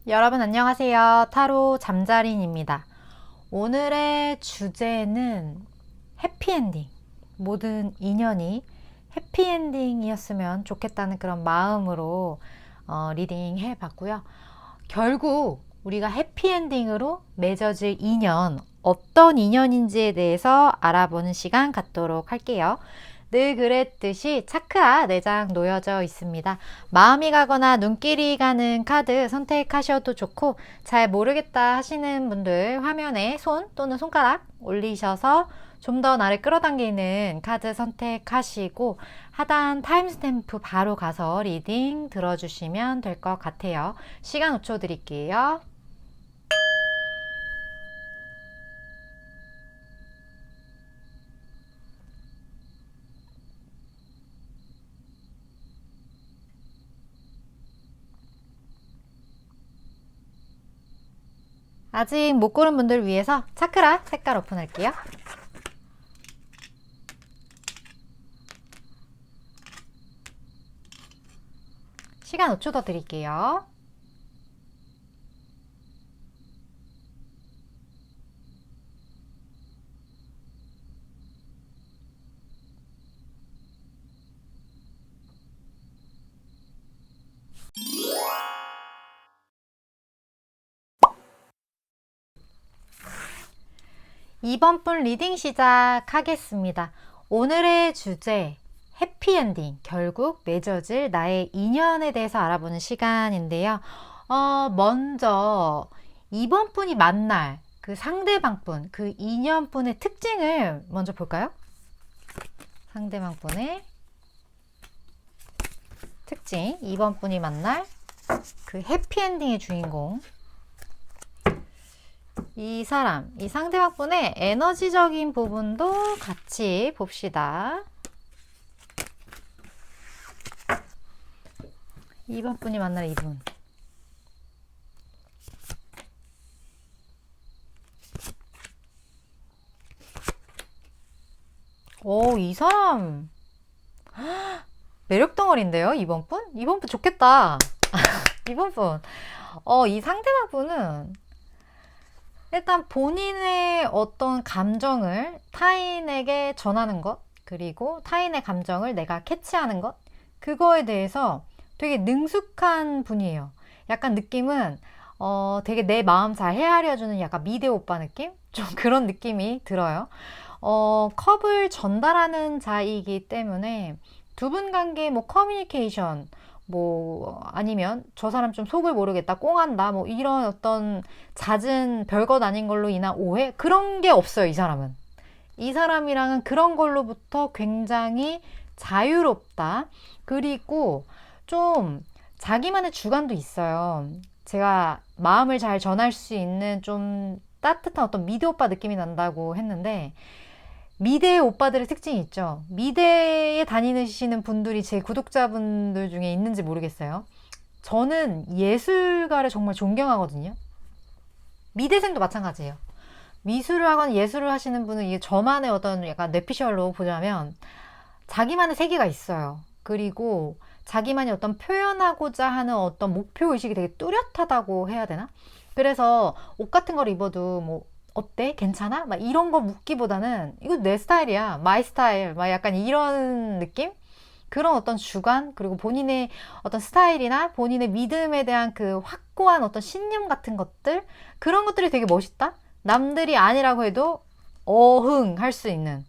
여러분 안녕하세요. 타로 잠자린입니다. 오늘의 주제는 해피엔딩. 모든 인연이 해피엔딩이었으면 좋겠다는 그런 마음으로 리딩 해봤고요. 결국 우리가 해피엔딩으로 맺어질 인연, 어떤 인연인지에 대해서 알아보는 시간 갖도록 할게요. 늘 그랬듯이 차크라 4장 놓여져 있습니다. 마음이 가거나 눈길이 가는 카드 선택하셔도 좋고, 잘 모르겠다 하시는 분들 화면에 손 또는 손가락 올리셔서 좀 더 나를 끌어당기는 카드 선택하시고 하단 타임스탬프 바로 가서 리딩 들어주시면 될 것 같아요. 시간 5초 드릴게요. 아직 못 고른 분들 위해서 차크라 색깔 오픈할게요. 시간 5초 더 드릴게요. 이번 분 리딩 시작하겠습니다. 오늘의 주제 해피엔딩, 결국 맺어질 나의 인연에 대해서 알아보는 시간인데요. 먼저 이번 분이 만날 그 상대방 분, 그 인연분의 특징을 먼저 볼까요? 상대방 분의 특징, 이번 분이 만날 그 해피엔딩의 주인공, 이 사람, 이 상대방 분의 에너지적인 부분도 같이 봅시다. 이번 분이 만날 이분. 오, 이 사람 매력 덩어리인데요, 이번 분? 이번 분 좋겠다. 이번 분. 이 상대방 분은 일단 본인의 어떤 감정을 타인에게 전하는 것, 그리고 타인의 감정을 내가 캐치하는 것, 그거에 대해서 되게 능숙한 분이에요. 약간 느낌은 되게 내 마음 잘 헤아려주는 약간 미대 오빠 느낌? 좀 그런 느낌이 들어요. 컵을 전달하는 자이기 때문에 두 분 관계 뭐 커뮤니케이션, 뭐 아니면 저 사람 좀 속을 모르겠다, 꽁한다, 뭐 이런 어떤 잦은 별것 아닌 걸로 인한 오해, 그런 게 없어요. 이 사람은, 이 사람이랑은 그런 걸로부터 굉장히 자유롭다. 그리고 좀 자기만의 주관도 있어요. 제가 마음을 잘 전할 수 있는 좀 따뜻한 어떤 미대 오빠 느낌이 난다고 했는데, 미대 오빠들의 특징이 있죠. 미대에 다니시는 분들이 제 구독자분들 중에 있는지 모르겠어요. 저는 예술가를 정말 존경하거든요. 미대생도 마찬가지예요. 미술을 하거나 예술을 하시는 분은 이게 저만의 어떤 약간 뇌피셜로 보자면 자기만의 세계가 있어요. 그리고 자기만이 어떤 표현하고자 하는 어떤 목표의식이 되게 뚜렷하다고 해야 되나? 그래서 옷 같은 걸 입어도 뭐 어때? 괜찮아? 막 이런 거 묻기보다는 이거 내 스타일이야. 마이 스타일. 막 약간 이런 느낌? 그런 어떤 주관, 그리고 본인의 어떤 스타일이나 본인의 믿음에 대한 그 확고한 어떤 신념 같은 것들, 그런 것들이 되게 멋있다? 남들이 아니라고 해도 어흥 할 수 있는,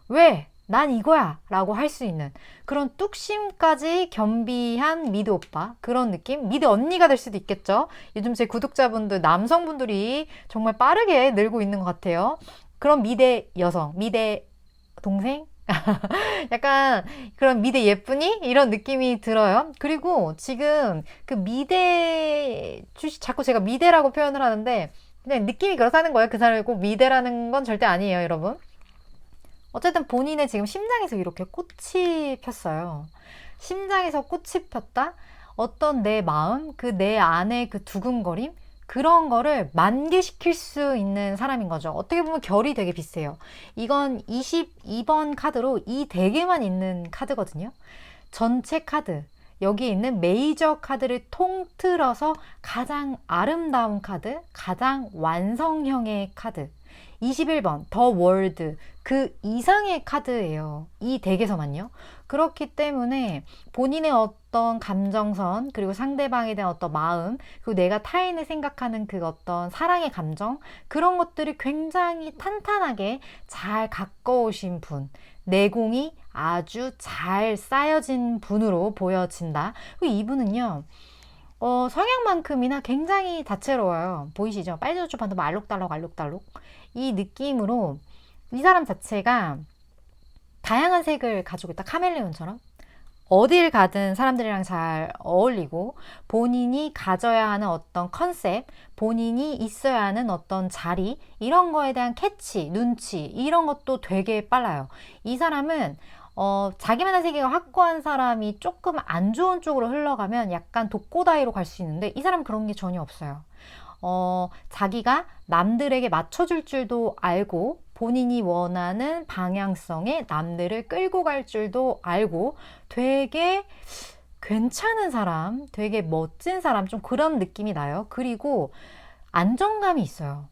왜? 난 이거야! 라고 할 수 있는 그런 뚝심까지 겸비한 미드 오빠, 그런 느낌? 미드 언니가 될 수도 있겠죠. 요즘 제 구독자분들, 남성분들이 정말 빠르게 늘고 있는 것 같아요. 그런 미대 여성, 미대 동생? 약간 그런 미대 예쁜이? 이런 느낌이 들어요. 그리고 지금 그 미대 자꾸 제가 미대라고 표현을 하는데 그냥 느낌이 그렇다는 거예요. 그 사람이 꼭 미대라는 건 절대 아니에요, 여러분. 어쨌든 본인의 지금 심장에서 이렇게 꽃이 폈어요. 심장에서 꽃이 폈다? 어떤 내 마음, 그 내 안에 그 두근거림? 그런 거를 만개시킬 수 있는 사람인 거죠. 어떻게 보면 결이 되게 비슷해요. 이건 22번 카드로 이 대개만 있는 카드거든요. 전체 카드. 여기 있는 메이저 카드를 통틀어서 가장 아름다운 카드, 가장 완성형의 카드. 21번 더 월드, 그 이상의 카드예요. 이 덱에서만요. 그렇기 때문에 본인의 어떤 감정선, 그리고 상대방에 대한 어떤 마음, 그리고 내가 타인을 생각하는 그 어떤 사랑의 감정, 그런 것들이 굉장히 탄탄하게 잘 가까우신 분, 내공이 아주 잘 쌓여진 분으로 보여진다. 그리고 이분은요, 성향만큼이나 굉장히 다채로워요. 보이시죠? 빨주노초 판도 알록달록 알록달록. 이 느낌으로 이 사람 자체가 다양한 색을 가지고 있다. 카멜레온처럼. 어딜 가든 사람들이랑 잘 어울리고 본인이 가져야 하는 어떤 컨셉, 본인이 있어야 하는 어떤 자리, 이런 거에 대한 캐치, 눈치, 이런 것도 되게 빨라요. 이 사람은 자기만의 세계가 확고한 사람이 조금 안 좋은 쪽으로 흘러가면 약간 독고다이로 갈 수 있는데 이 사람은 그런 게 전혀 없어요. 자기가 남들에게 맞춰줄 줄도 알고 본인이 원하는 방향성에 남들을 끌고 갈 줄도 알고 되게 괜찮은 사람, 되게 멋진 사람, 좀 그런 느낌이 나요. 그리고 안정감이 있어요.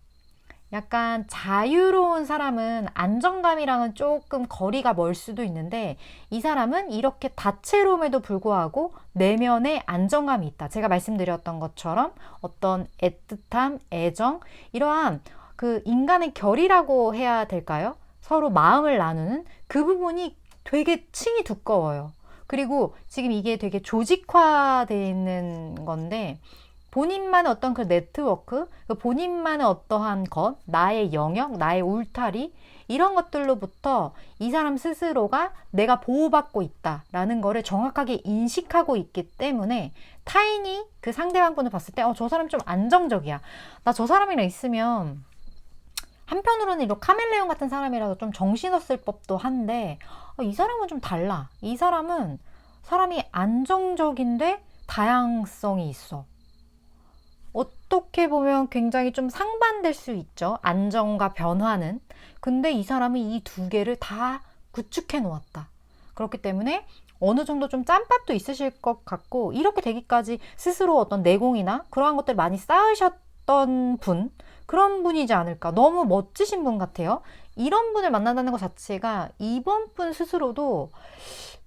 약간 자유로운 사람은 안정감이랑은 조금 거리가 멀 수도 있는데 이 사람은 이렇게 다채로움에도 불구하고 내면에 안정감이 있다. 제가 말씀드렸던 것처럼 어떤 애틋함, 애정, 이러한 그 인간의 결이라고 해야 될까요? 서로 마음을 나누는 그 부분이 되게 층이 두꺼워요. 그리고 지금 이게 되게 조직화되어 있는 건데 본인만의 어떤 그 네트워크, 본인만의 어떠한 것, 나의 영역, 나의 울타리, 이런 것들로부터 이 사람 스스로가 내가 보호받고 있다라는 거를 정확하게 인식하고 있기 때문에 타인이 그 상대방 분을 봤을 때 저 사람 좀 안정적이야. 나 저 사람이랑 있으면 한편으로는 이런 카멜레온 같은 사람이라도 좀 정신없을 법도 한데 이 사람은 좀 달라. 이 사람은 사람이 안정적인데 다양성이 있어. 어떻게 보면 굉장히 좀 상반될 수 있죠. 안정과 변화는. 근데 이 사람은 이 두 개를 다 구축해 놓았다. 그렇기 때문에 어느 정도 좀 짬밥도 있으실 것 같고 이렇게 되기까지 스스로 어떤 내공이나 그러한 것들 많이 쌓으셨던 분, 그런 분이지 않을까. 너무 멋지신 분 같아요. 이런 분을 만난다는 것 자체가 이번 분 스스로도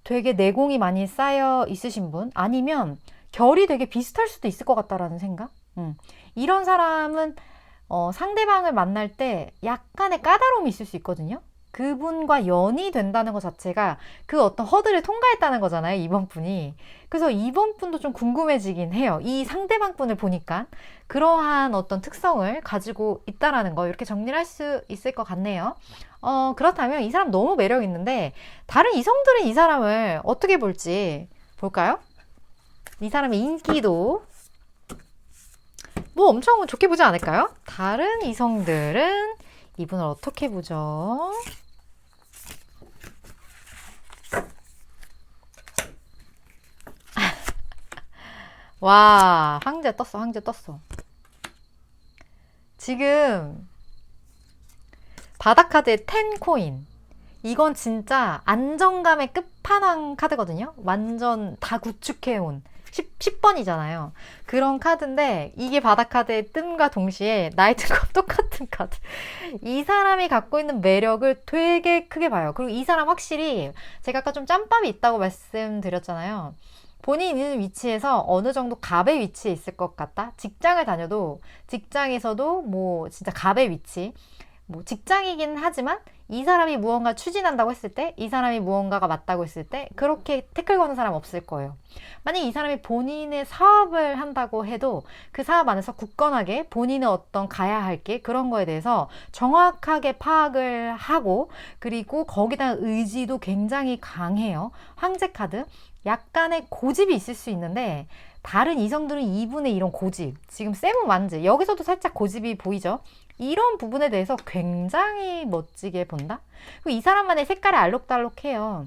되게 내공이 많이 쌓여 있으신 분, 아니면 결이 되게 비슷할 수도 있을 것 같다라는 생각. 이런 사람은 상대방을 만날 때 약간의 까다로움이 있을 수 있거든요. 그분과 연이 된다는 것 자체가 그 어떤 허들을 통과했다는 거잖아요, 이번 분이. 그래서 이번 분도 좀 궁금해지긴 해요. 이 상대방 분을 보니까 그러한 어떤 특성을 가지고 있다라는 거, 이렇게 정리를 할 수 있을 것 같네요. 그렇다면 이 사람 너무 매력 있는데 다른 이성들은 이 사람을 어떻게 볼지 볼까요? 이 사람의 인기도 뭐 엄청 좋게 보지 않을까요? 다른 이성들은 이분을 어떻게 보죠? 와, 황제 떴어, 황제 떴어. 지금 바닥카드의 10코인. 이건 진짜 안정감의 끝판왕 카드거든요. 완전 다 구축해온 10번이잖아요. 그런 카드인데 이게 바닥카드의 뜸과 동시에 나이트컵 똑같은 카드. 이 사람이 갖고 있는 매력을 되게 크게 봐요. 그리고 이 사람 확실히 제가 아까 좀 짬밥이 있다고 말씀드렸잖아요. 본인이 있는 위치에서 어느 정도 갑의 위치에 있을 것 같다. 직장을 다녀도 직장에서도 뭐 진짜 갑의 위치, 뭐 직장이긴 하지만 이 사람이 무언가 추진한다고 했을 때, 이 사람이 무언가가 맞다고 했을 때 그렇게 태클 거는 사람 없을 거예요. 만약 이 사람이 본인의 사업을 한다고 해도 그 사업 안에서 굳건하게 본인의 어떤 가야 할 게 그런 거에 대해서 정확하게 파악을 하고, 그리고 거기에 대한 의지도 굉장히 강해요. 황제 카드. 약간의 고집이 있을 수 있는데 다른 이성들은 이분의 이런 고집, 지금 세무 만즈 여기서도 살짝 고집이 보이죠. 이런 부분에 대해서 굉장히 멋지게 본다. 그리고 이 사람만의 색깔이 알록달록해요.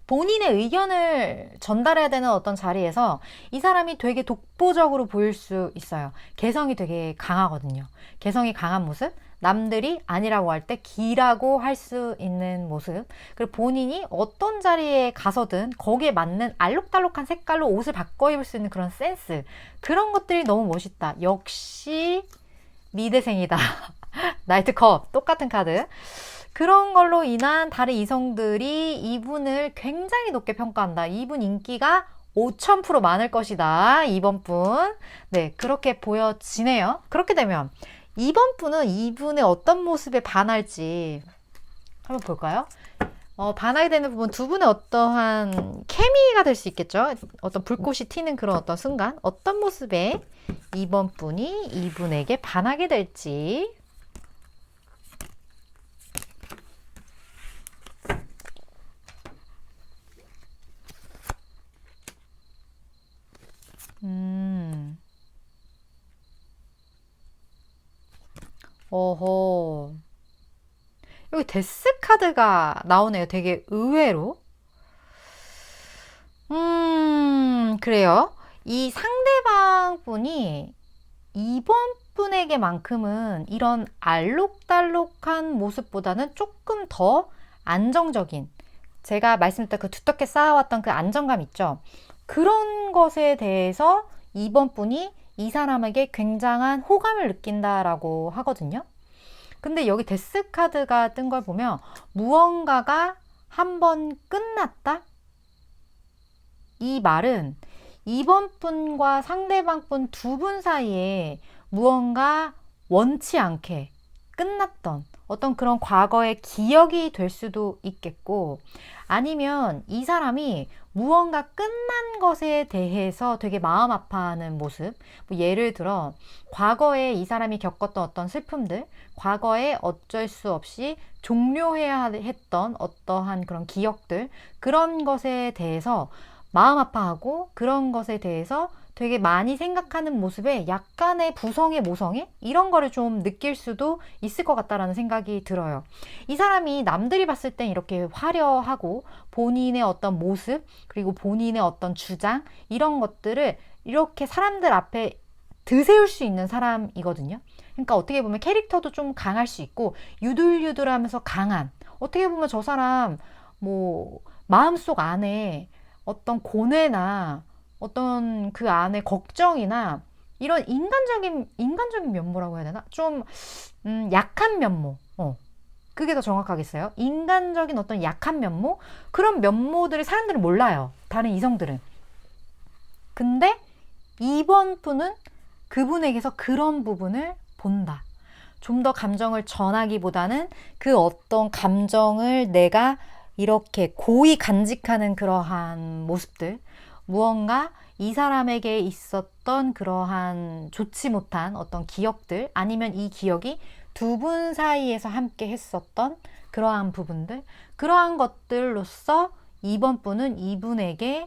본인의 의견을 전달해야 되는 어떤 자리에서 이 사람이 되게 독보적으로 보일 수 있어요. 개성이 되게 강하거든요. 개성이 강한 모습, 남들이 아니라고 할 때 기라고 할 수 있는 모습, 그리고 본인이 어떤 자리에 가서든 거기에 맞는 알록달록한 색깔로 옷을 바꿔 입을 수 있는 그런 센스, 그런 것들이 너무 멋있다. 역시 미대생이다. 나이트컵 똑같은 카드. 그런 걸로 인한 다른 이성들이 이분을 굉장히 높게 평가한다. 이분 인기가 5000% 많을 것이다. 이번 분. 네, 그렇게 보여지네요. 그렇게 되면 이번 분은 이분의 어떤 모습에 반할지 한번 볼까요? 반하게 되는 부분, 두 분의 어떠한 케미가 될 수 있겠죠? 어떤 불꽃이 튀는 그런 어떤 순간, 어떤 모습에 이번 분이 이분에게 반하게 될지. 어허. 여기 데스 카드가 나오네요. 되게 의외로. 그래요. 이 상대방 분이 이번 분에게만큼은 이런 알록달록한 모습보다는 조금 더 안정적인, 제가 말씀드렸던 그 두텁게 쌓아왔던 그 안정감 있죠. 그런 것에 대해서 이번 분이 이 사람에게 굉장한 호감을 느낀다라고 하거든요. 근데 여기 데스 카드가 뜬 걸 보면 무언가가 한번 끝났다? 이 말은 이번 분과 상대방 분 두 분 사이에 무언가 원치 않게 끝났던 어떤 그런 과거의 기억이 될 수도 있겠고, 아니면 이 사람이 무언가 끝난 것에 대해서 되게 마음 아파하는 모습. 뭐 예를 들어 과거에 이 사람이 겪었던 어떤 슬픔들, 과거에 어쩔 수 없이 종료해야 했던 어떠한 그런 기억들, 그런 것에 대해서 마음 아파하고 그런 것에 대해서 되게 많이 생각하는 모습에 약간의 부성애, 모성애? 이런 거를 좀 느낄 수도 있을 것 같다라는 생각이 들어요. 이 사람이 남들이 봤을 땐 이렇게 화려하고 본인의 어떤 모습, 그리고 본인의 어떤 주장, 이런 것들을 이렇게 사람들 앞에 드세울 수 있는 사람이거든요. 그러니까 어떻게 보면 캐릭터도 좀 강할 수 있고, 유들유들하면서 강한, 어떻게 보면 저 사람 뭐 마음속 안에 어떤 고뇌나 어떤 그 안에 걱정이나 이런 인간적인 면모라고 해야 되나? 좀 약한 면모. 그게 더 정확하겠어요. 인간적인 어떤 약한 면모? 그런 면모들을 사람들은 몰라요. 다른 이성들은. 근데 이번 분은 그분에게서 그런 부분을 본다. 좀 더 감정을 전하기보다는 그 어떤 감정을 내가 이렇게 고이 간직하는 그러한 모습들, 무언가 이 사람에게 있었던 그러한 좋지 못한 어떤 기억들, 아니면 이 기억이 두 분 사이에서 함께 했었던 그러한 부분들, 그러한 것들로서 이번 분은 이분에게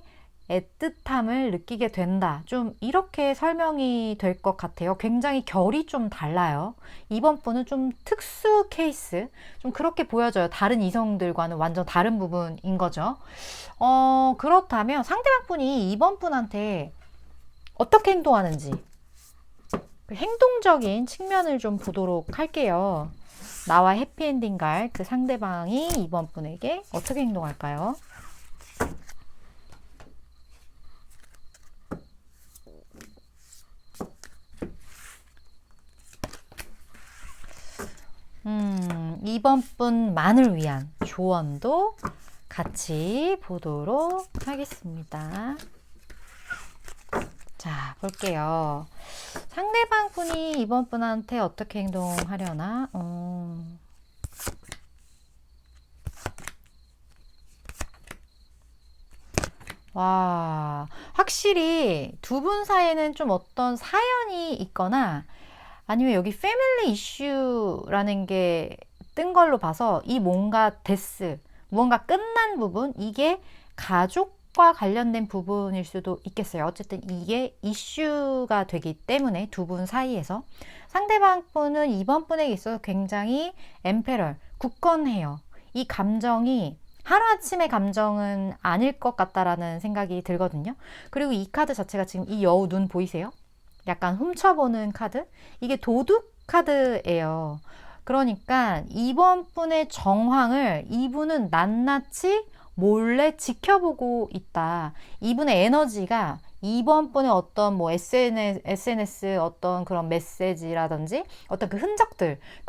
애틋함을 느끼게 된다. 좀 이렇게 설명이 될 것 같아요. 굉장히 결이 좀 달라요. 이번 분은 좀 특수 케이스, 좀 그렇게 보여져요. 다른 이성들과는 완전 다른 부분인 거죠. 그렇다면 상대방 분이 이번 분한테 어떻게 행동하는지, 그 행동적인 측면을 좀 보도록 할게요. 나와 해피엔딩 갈 그 상대방이 이번 분에게 어떻게 행동할까요? 이번 분만을 위한 조언도 같이 보도록 하겠습니다. 자, 볼게요. 상대방 분이 이번 분한테 어떻게 행동하려나? 와, 확실히 두 분 사이에는 좀 어떤 사연이 있거나, 아니면 여기 패밀리 이슈라는 게 뜬 걸로 봐서 이 뭔가 무언가 끝난 부분, 이게 가족과 관련된 부분일 수도 있겠어요. 어쨌든 이게 이슈가 되기 때문에 두 분 사이에서 상대방 분은 이번 분에게 있어서 굉장히 엠페럴, 굳건해요. 이 감정이 하루아침의 감정은 아닐 것 같다라는 생각이 들거든요. 그리고 이 카드 자체가 지금 이 여우 눈 보이세요? 약간 훔쳐보는 카드? 이게 도둑 카드예요. 그러니까 이번 분의 정황을 이분은 낱낱이 몰래 지켜보고 있다. 이분의 에너지가 이번 분의 어떤 뭐 SNS 어떤 그런 메시지라든지 어떤 그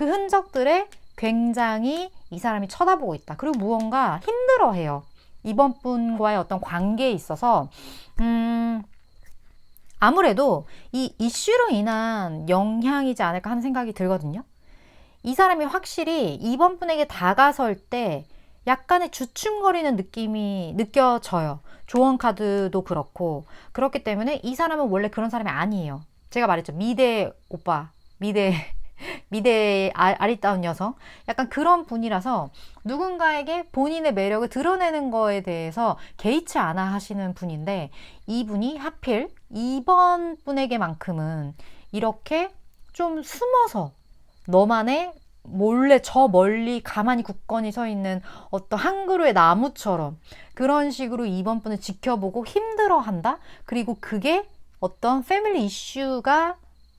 흔적들에 굉장히 이 사람이 쳐다보고 있다. 그리고 무언가 힘들어해요. 이번 분과의 어떤 관계에 있어서 아무래도 이 이슈로 인한 영향이지 않을까 하는 생각이 들거든요. 이 사람이 확실히 이번 분에게 다가설 때 약간의 주춤거리는 느낌이 느껴져요. 조언 카드도 그렇고. 그렇기 때문에 이 사람은 원래 그런 사람이 아니에요. 제가 말했죠. 미대 오빠, 미대 아리따운 여성. 약간 그런 분이라서 누군가에게 본인의 매력을 드러내는 거에 대해서 개의치 않아 하시는 분인데, 이분이 하필 이번 분에게만큼은 이렇게 좀 숨어서 너만의 몰래 저 멀리 가만히 굳건히 서 있는 어떤 한 그루의 나무처럼 그런 식으로 이번 분을 지켜보고 힘들어한다. 그리고 그게 어떤 패밀리 이슈가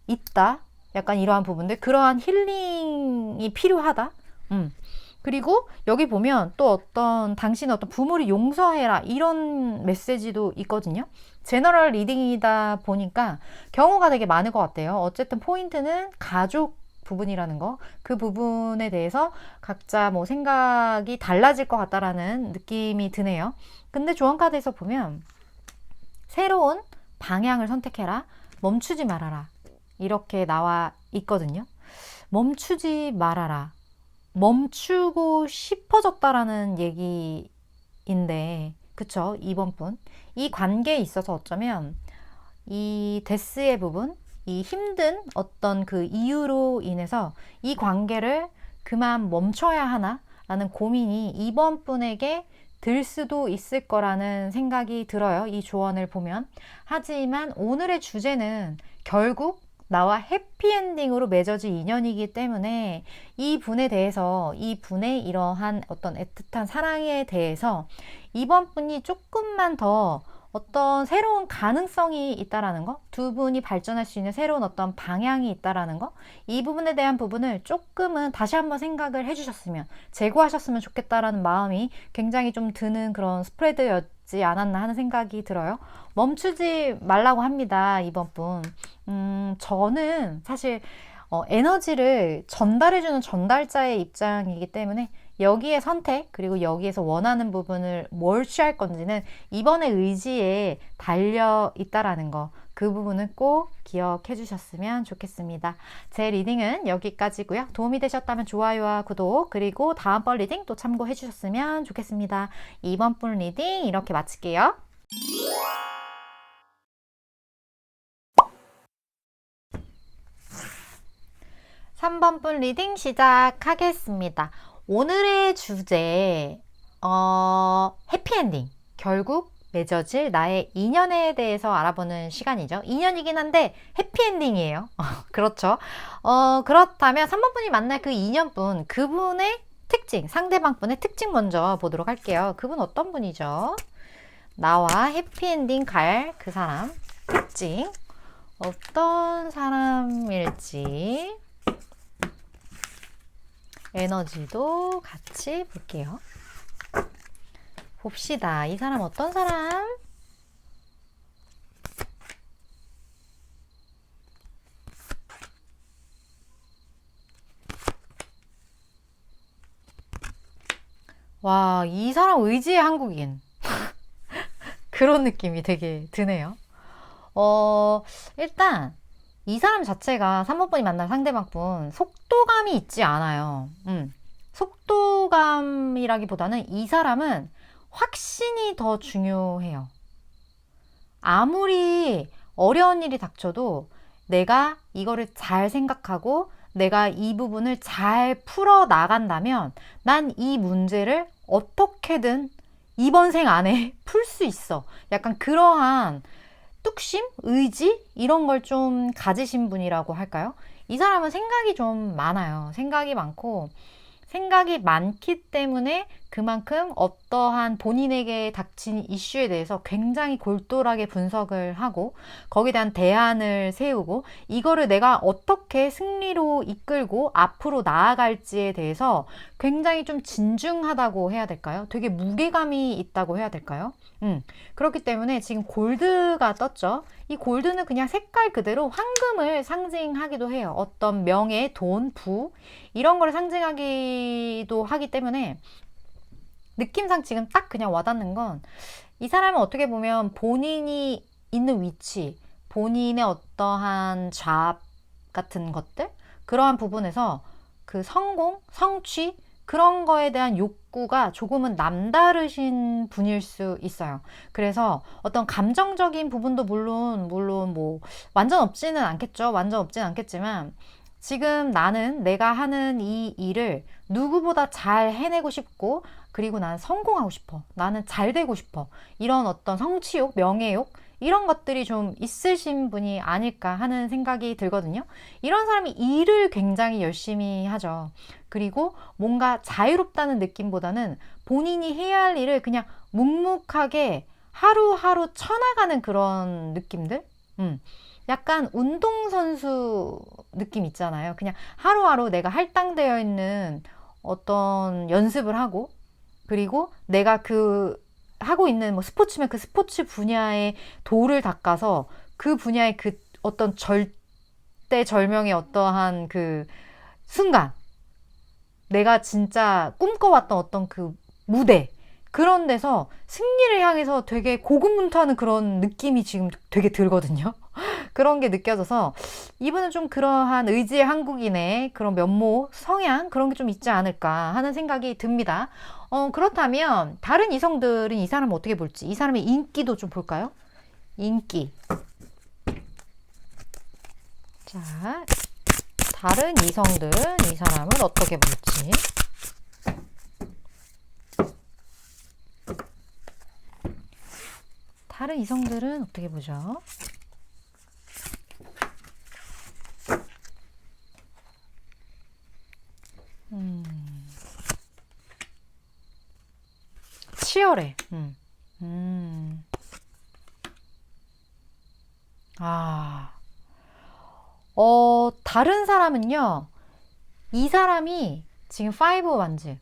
있다. 약간 이러한 부분들, 그러한 힐링이 필요하다. 그리고 여기 보면 또 어떤 당신의 어떤 부모를 용서해라 이런 메시지도 있거든요. 제너럴 리딩이다 보니까 경우가 되게 많을 것 같아요. 어쨌든 포인트는 가족 부분이라는 거, 그 부분에 대해서 각자 뭐 생각이 달라질 것 같다라는 느낌이 드네요. 근데 조언 카드에서 보면 새로운 방향을 선택해라, 멈추지 말아라 이렇게 나와 있거든요. 멈추지 말아라, 멈추고 싶어졌다라는 얘기인데, 그쵸? 이번 분 이 관계에 있어서 어쩌면 이 데스의 부분, 이 힘든 어떤 그 이유로 인해서 이 관계를 그만 멈춰야 하나 라는 고민이 이번 분에게 들 수도 있을 거라는 생각이 들어요. 이 조언을 보면. 하지만 오늘의 주제는 결국 나와 해피엔딩으로 맺어질 인연이기 때문에 이 분에 대해서, 이 분의 이러한 어떤 애틋한 사랑에 대해서 이번 분이 조금만 더 어떤 새로운 가능성이 있다라는 거, 두 분이 발전할 수 있는 새로운 어떤 방향이 있다라는 거, 이 부분에 대한 부분을 조금은 다시 한번 생각을 해주셨으면, 재고하셨으면 좋겠다라는 마음이 굉장히 좀 드는 그런 스프레드였지 않았나 하는 생각이 들어요. 멈추지 말라고 합니다, 이번 분. 저는 사실 에너지를 전달해주는 전달자의 입장이기 때문에 여기에 선택, 그리고 여기에서 원하는 부분을 뭘 취할 건지는 이번의 의지에 달려 있다라는 거, 그 부분은 꼭 기억해 주셨으면 좋겠습니다. 제 리딩은 여기까지고요. 도움이 되셨다면 좋아요와 구독, 그리고 다음번 리딩 또 참고해 주셨으면 좋겠습니다. 이번 분 리딩 이렇게 마칠게요. (3번) 분 리딩 시작하겠습니다. 오늘의 주제, 해피엔딩, 결국 맺어질 나의 인연에 대해서 알아보는 시간이죠. 인연이긴 한데 해피엔딩이에요. 그렇죠. 그렇다면 3번 분이 만날 그 인연분, 그분의 특징, 상대방 분의 특징 먼저 보도록 할게요. 그분 어떤 분이죠? 나와 해피엔딩 갈 그 사람 특징 어떤 사람일지 에너지도 같이 볼게요. 봅시다. 이 사람 어떤 사람? 와, 이 사람 의지의 한국인. 그런 느낌이 되게 드네요. 일단 이 사람 자체가 3번 분이 만난 상대방분 속도감이 있지 않아요. 속도감이라기보다는 이 사람은 확신이 더 중요해요. 아무리 어려운 일이 닥쳐도 내가 이거를 잘 생각하고 내가 이 부분을 잘 풀어 나간다면 난 이 문제를 어떻게든 이번 생 안에 풀 수 있어. 약간 그러한 뚝심? 의지? 이런 걸 좀 가지신 분이라고 할까요? 이 사람은 생각이 좀 많아요. 생각이 많고 생각이 많기 때문에 그만큼 어떠한 본인에게 닥친 이슈에 대해서 굉장히 골똘하게 분석을 하고 거기에 대한 대안을 세우고 이거를 내가 어떻게 승리로 이끌고 앞으로 나아갈지에 대해서 굉장히 좀 진중하다고 해야 될까요? 되게 무게감이 있다고 해야 될까요? 그렇기 때문에 지금 골드가 떴죠. 이 골드는 그냥 색깔 그대로 황금을 상징하기도 해요. 어떤 명예, 돈, 부 이런 걸 상징하기도 하기 때문에 느낌상 지금 딱 그냥 와닿는 건 이 사람은 어떻게 보면 본인이 있는 위치, 본인의 어떠한 잡 같은 것들 그러한 부분에서 그 성공, 성취 그런 거에 대한 욕구가 조금은 남다르신 분일 수 있어요. 그래서 어떤 감정적인 부분도 물론 뭐 완전 없지는 않겠죠. 완전 없지는 않겠지만 지금 나는 내가 하는 이 일을 누구보다 잘 해내고 싶고 그리고 나는 성공하고 싶어. 나는 잘 되고 싶어. 이런 어떤 성취욕, 명예욕 이런 것들이 좀 있으신 분이 아닐까 하는 생각이 들거든요. 이런 사람이 일을 굉장히 열심히 하죠. 그리고 뭔가 자유롭다는 느낌보다는 본인이 해야 할 일을 그냥 묵묵하게 하루하루 쳐나가는 그런 느낌들? 약간 운동선수 느낌 있잖아요. 그냥 하루하루 내가 할당되어 있는 어떤 연습을 하고 그리고 내가 그 하고 있는 뭐 스포츠면 그 스포츠 분야의 도를 닦아서 그 분야의 그 어떤 절대절명의 어떠한 그 순간 내가 진짜 꿈꿔왔던 어떤 그 무대 그런 데서 승리를 향해서 되게 고군분투하는 그런 느낌이 지금 되게 들거든요. 그런 게 느껴져서 이분은 좀 그러한 의지의 한국인의 그런 면모, 성향 그런 게 좀 있지 않을까 하는 생각이 듭니다. 그렇다면 다른 이성들은 이 사람을 어떻게 볼지 이 사람의 인기도 좀 볼까요? 인기. 자, 다른 이성들은 이 사람을 어떻게 볼지. 다른 이성들은 어떻게 보죠? 치열해. 아, 다른 사람은요, 이 사람이 지금 5 완즈,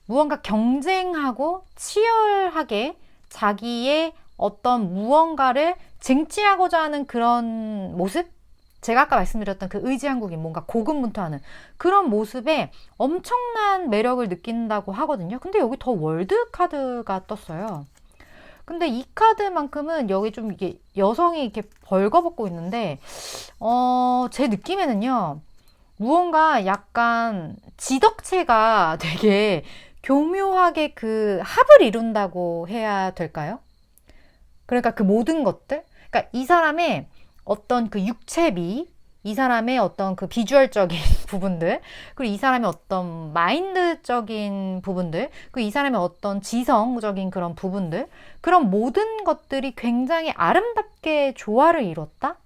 무언가 경쟁하고 치열하게 자기의 어떤 무언가를 쟁취하고자 하는 그런 모습? 제가 아까 말씀드렸던 그 의지한국인 뭔가 고군분투하는 그런 모습에 엄청난 매력을 느낀다고 하거든요. 근데 여기 더 월드 카드가 떴어요. 근데 이 카드만큼은 여기 좀 이게 여성이 이렇게 벌거벗고 있는데, 제 느낌에는요, 무언가 약간 지덕체가 되게 교묘하게 그 합을 이룬다고 해야 될까요? 그러니까 그 모든 것들? 그러니까 이 사람의 어떤 그 육체미, 이 사람의 어떤 그 비주얼적인 부분들, 그리고 이 사람의 어떤 마인드적인 부분들, 그리고 이 사람의 어떤 지성적인 그런 부분들, 그런 모든 것들이 굉장히 아름답게 조화를 이뤘다?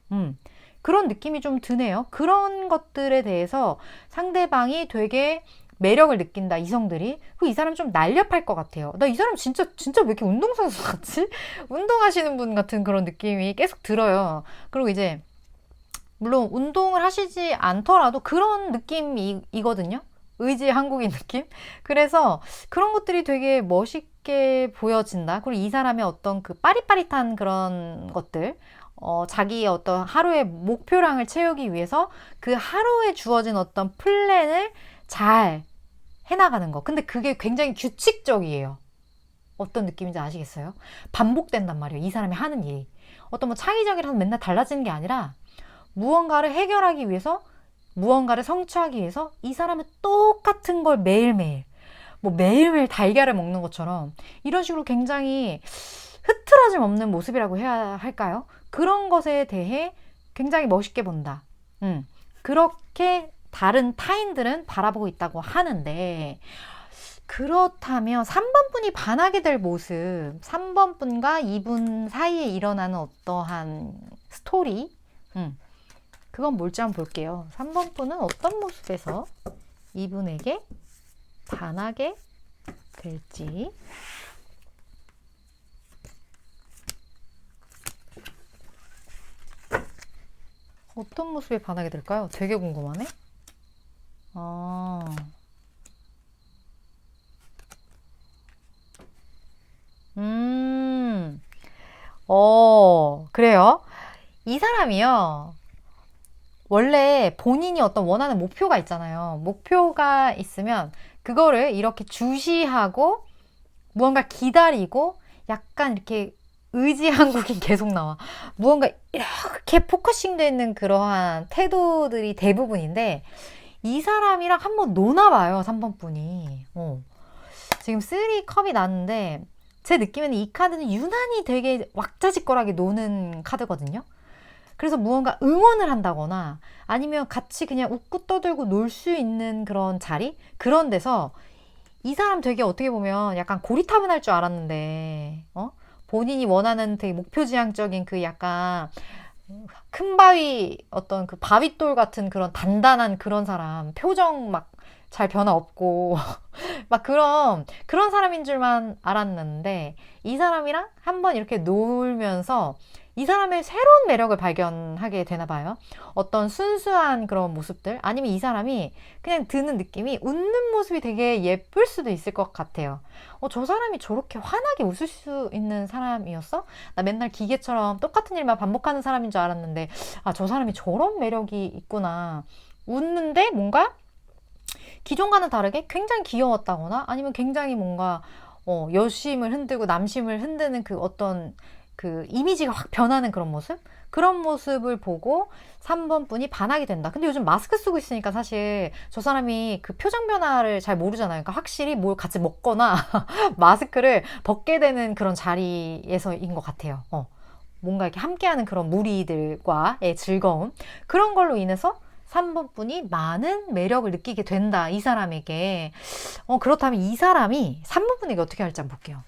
그런 느낌이 좀 드네요. 그런 것들에 대해서 상대방이 되게 매력을 느낀다, 이성들이. 그리고 이 사람 좀 날렵할 것 같아요. 나 이 사람 진짜 왜 이렇게 운동선수 같지? 운동하시는 분 같은 그런 느낌이 계속 들어요. 그리고 이제, 물론 운동을 하시지 않더라도 그런 느낌이거든요. 의지의 한국인 느낌? 그래서 그런 것들이 되게 멋있게 보여진다. 그리고 이 사람의 어떤 그 빠릿빠릿한 그런 것들, 자기의 어떤 하루의 목표량을 채우기 위해서 그 하루에 주어진 어떤 플랜을 잘 해나가는 거. 근데 그게 굉장히 규칙적이에요. 어떤 느낌인지 아시겠어요? 반복된단 말이에요. 이 사람이 하는 일이. 어떤 뭐 창의적이라서 맨날 달라지는 게 아니라 무언가를 해결하기 위해서, 무언가를 성취하기 위해서 이 사람은 똑같은 걸 매일매일, 뭐 매일매일 달걀을 먹는 것처럼 이런 식으로 굉장히 흐트러짐 없는 모습이라고 해야 할까요? 그런 것에 대해 굉장히 멋있게 본다. 그렇게 다른 타인들은 바라보고 있다고 하는데, 그렇다면 3번 분이 반하게 될 모습, 3번 분과 이분 사이에 일어나는 어떠한 스토리, 그건 뭘지 한번 볼게요. 3번 분은 어떤 모습에서 이분에게 반하게 될지. 어떤 모습에 반하게 될까요? 되게 궁금하네. 아, 음, 그래요. 이 사람이요. 원래 본인이 어떤 원하는 목표가 있잖아요. 목표가 있으면 그거를 이렇게 주시하고 무언가 기다리고 약간 이렇게 의지 한국이 계속 나와. 무언가 이렇게 포커싱 돼 있는 그러한 태도들이 대부분인데 이 사람이랑 한번 노나봐요, 3번 분이. 지금 3 컵이 났는데 제 느낌에는 이 카드는 유난히 되게 왁자지껄하게 노는 카드거든요. 그래서 무언가 응원을 한다거나 아니면 같이 그냥 웃고 떠들고 놀 수 있는 그런 자리? 그런 데서 이 사람 되게 어떻게 보면 약간 고리타분할 줄 알았는데, 본인이 원하는 되게 목표지향적인 그 약간 큰 바위, 어떤 그 바위돌 같은 그런 단단한 그런 사람, 표정 막 잘 변화 없고, 막 그런 사람인 줄만 알았는데, 이 사람이랑 한번 이렇게 놀면서 이 사람의 새로운 매력을 발견하게 되나 봐요. 어떤 순수한 그런 모습들, 아니면 이 사람이 그냥 드는 느낌이 웃는 모습이 되게 예쁠 수도 있을 것 같아요. 저 사람이 저렇게 환하게 웃을 수 있는 사람이었어? 나 맨날 기계처럼 똑같은 일만 반복하는 사람인 줄 알았는데, 아, 저 사람이 저런 매력이 있구나. 웃는데 뭔가 기존과는 다르게 굉장히 귀여웠다거나 아니면 굉장히 뭔가 여심을 흔들고 남심을 흔드는 그 어떤 그 이미지가 확 변하는 그런 모습? 그런 모습을 보고 3번 분이 반하게 된다. 근데 요즘 마스크 쓰고 있으니까 사실 저 사람이 그 표정 변화를 잘 모르잖아요. 그러니까 확실히 뭘 같이 먹거나 마스크를 벗게 되는 그런 자리에서인 것 같아요. 뭔가 이렇게 함께하는 그런 무리들과의 즐거움. 그런 걸로 인해서 3번 분이 많은 매력을 느끼게 된다. 이 사람에게. 그렇다면 이 사람이 3번 분에게 어떻게 할지 한번 볼게요.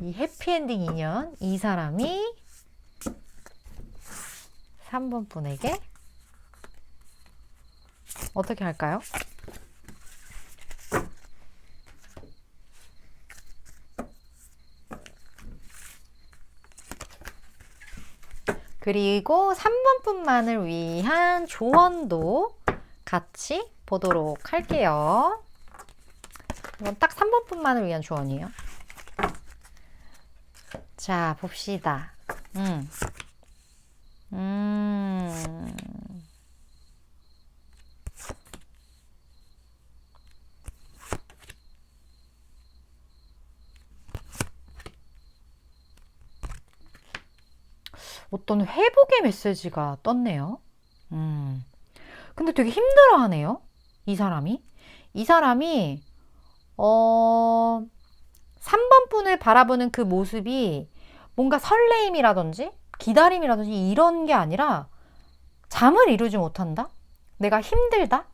이 해피엔딩 인연, 이 사람이 3번 분에게 어떻게 할까요? 그리고 3번 분만을 위한 조언도 같이 보도록 할게요. 이건 딱 3번 분만을 위한 조언이에요. 자, 봅시다. 어떤 회복의 메시지가 떴네요. 근데 되게 힘들어하네요. 이 사람이. 이 사람이 3번 분을 바라보는 그 모습이 뭔가 설레임이라든지 기다림이라든지 이런 게 아니라 잠을 이루지 못한다? 내가 힘들다?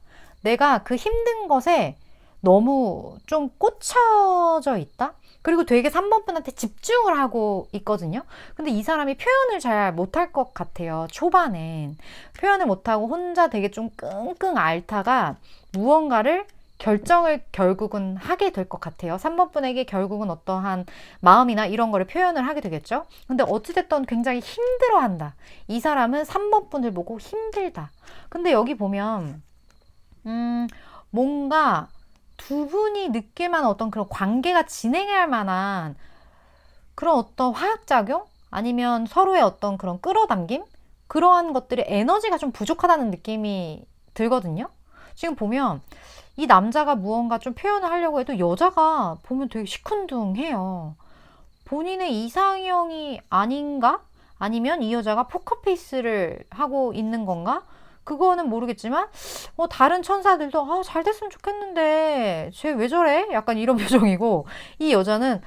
내가 그 힘든 것에 너무 좀 꽂혀져 있다? 그리고 되게 3번 분한테 집중을 하고 있거든요. 근데 이 사람이 표현을 잘 못할 것 같아요. 초반엔. 표현을 못하고 혼자 되게 좀 끙끙 앓다가 무언가를 결정을 결국은 하게 될 것 같아요. 3번 분에게 결국은 어떠한 마음이나 이런 거를 표현을 하게 되겠죠. 근데 어찌됐든 굉장히 힘들어한다. 이 사람은 3번 분을 보고 힘들다. 근데 여기 보면 뭔가 두 분이 느낄 만한 어떤 그런 관계가 진행할 만한 그런 어떤 화학작용? 아니면 서로의 어떤 그런 끌어당김? 그러한 것들의 에너지가 좀 부족하다는 느낌이 들거든요. 지금 보면 이 남자가 무언가 좀 표현을 하려고 해도 여자가 보면 되게 시큰둥해요. 본인의 이상형이 아닌가? 아니면 이 여자가 포커페이스를 하고 있는 건가? 그거는 모르겠지만 다른 천사들도 잘 됐으면 좋겠는데 쟤 왜 저래? 약간 이런 표정이고 이 여자는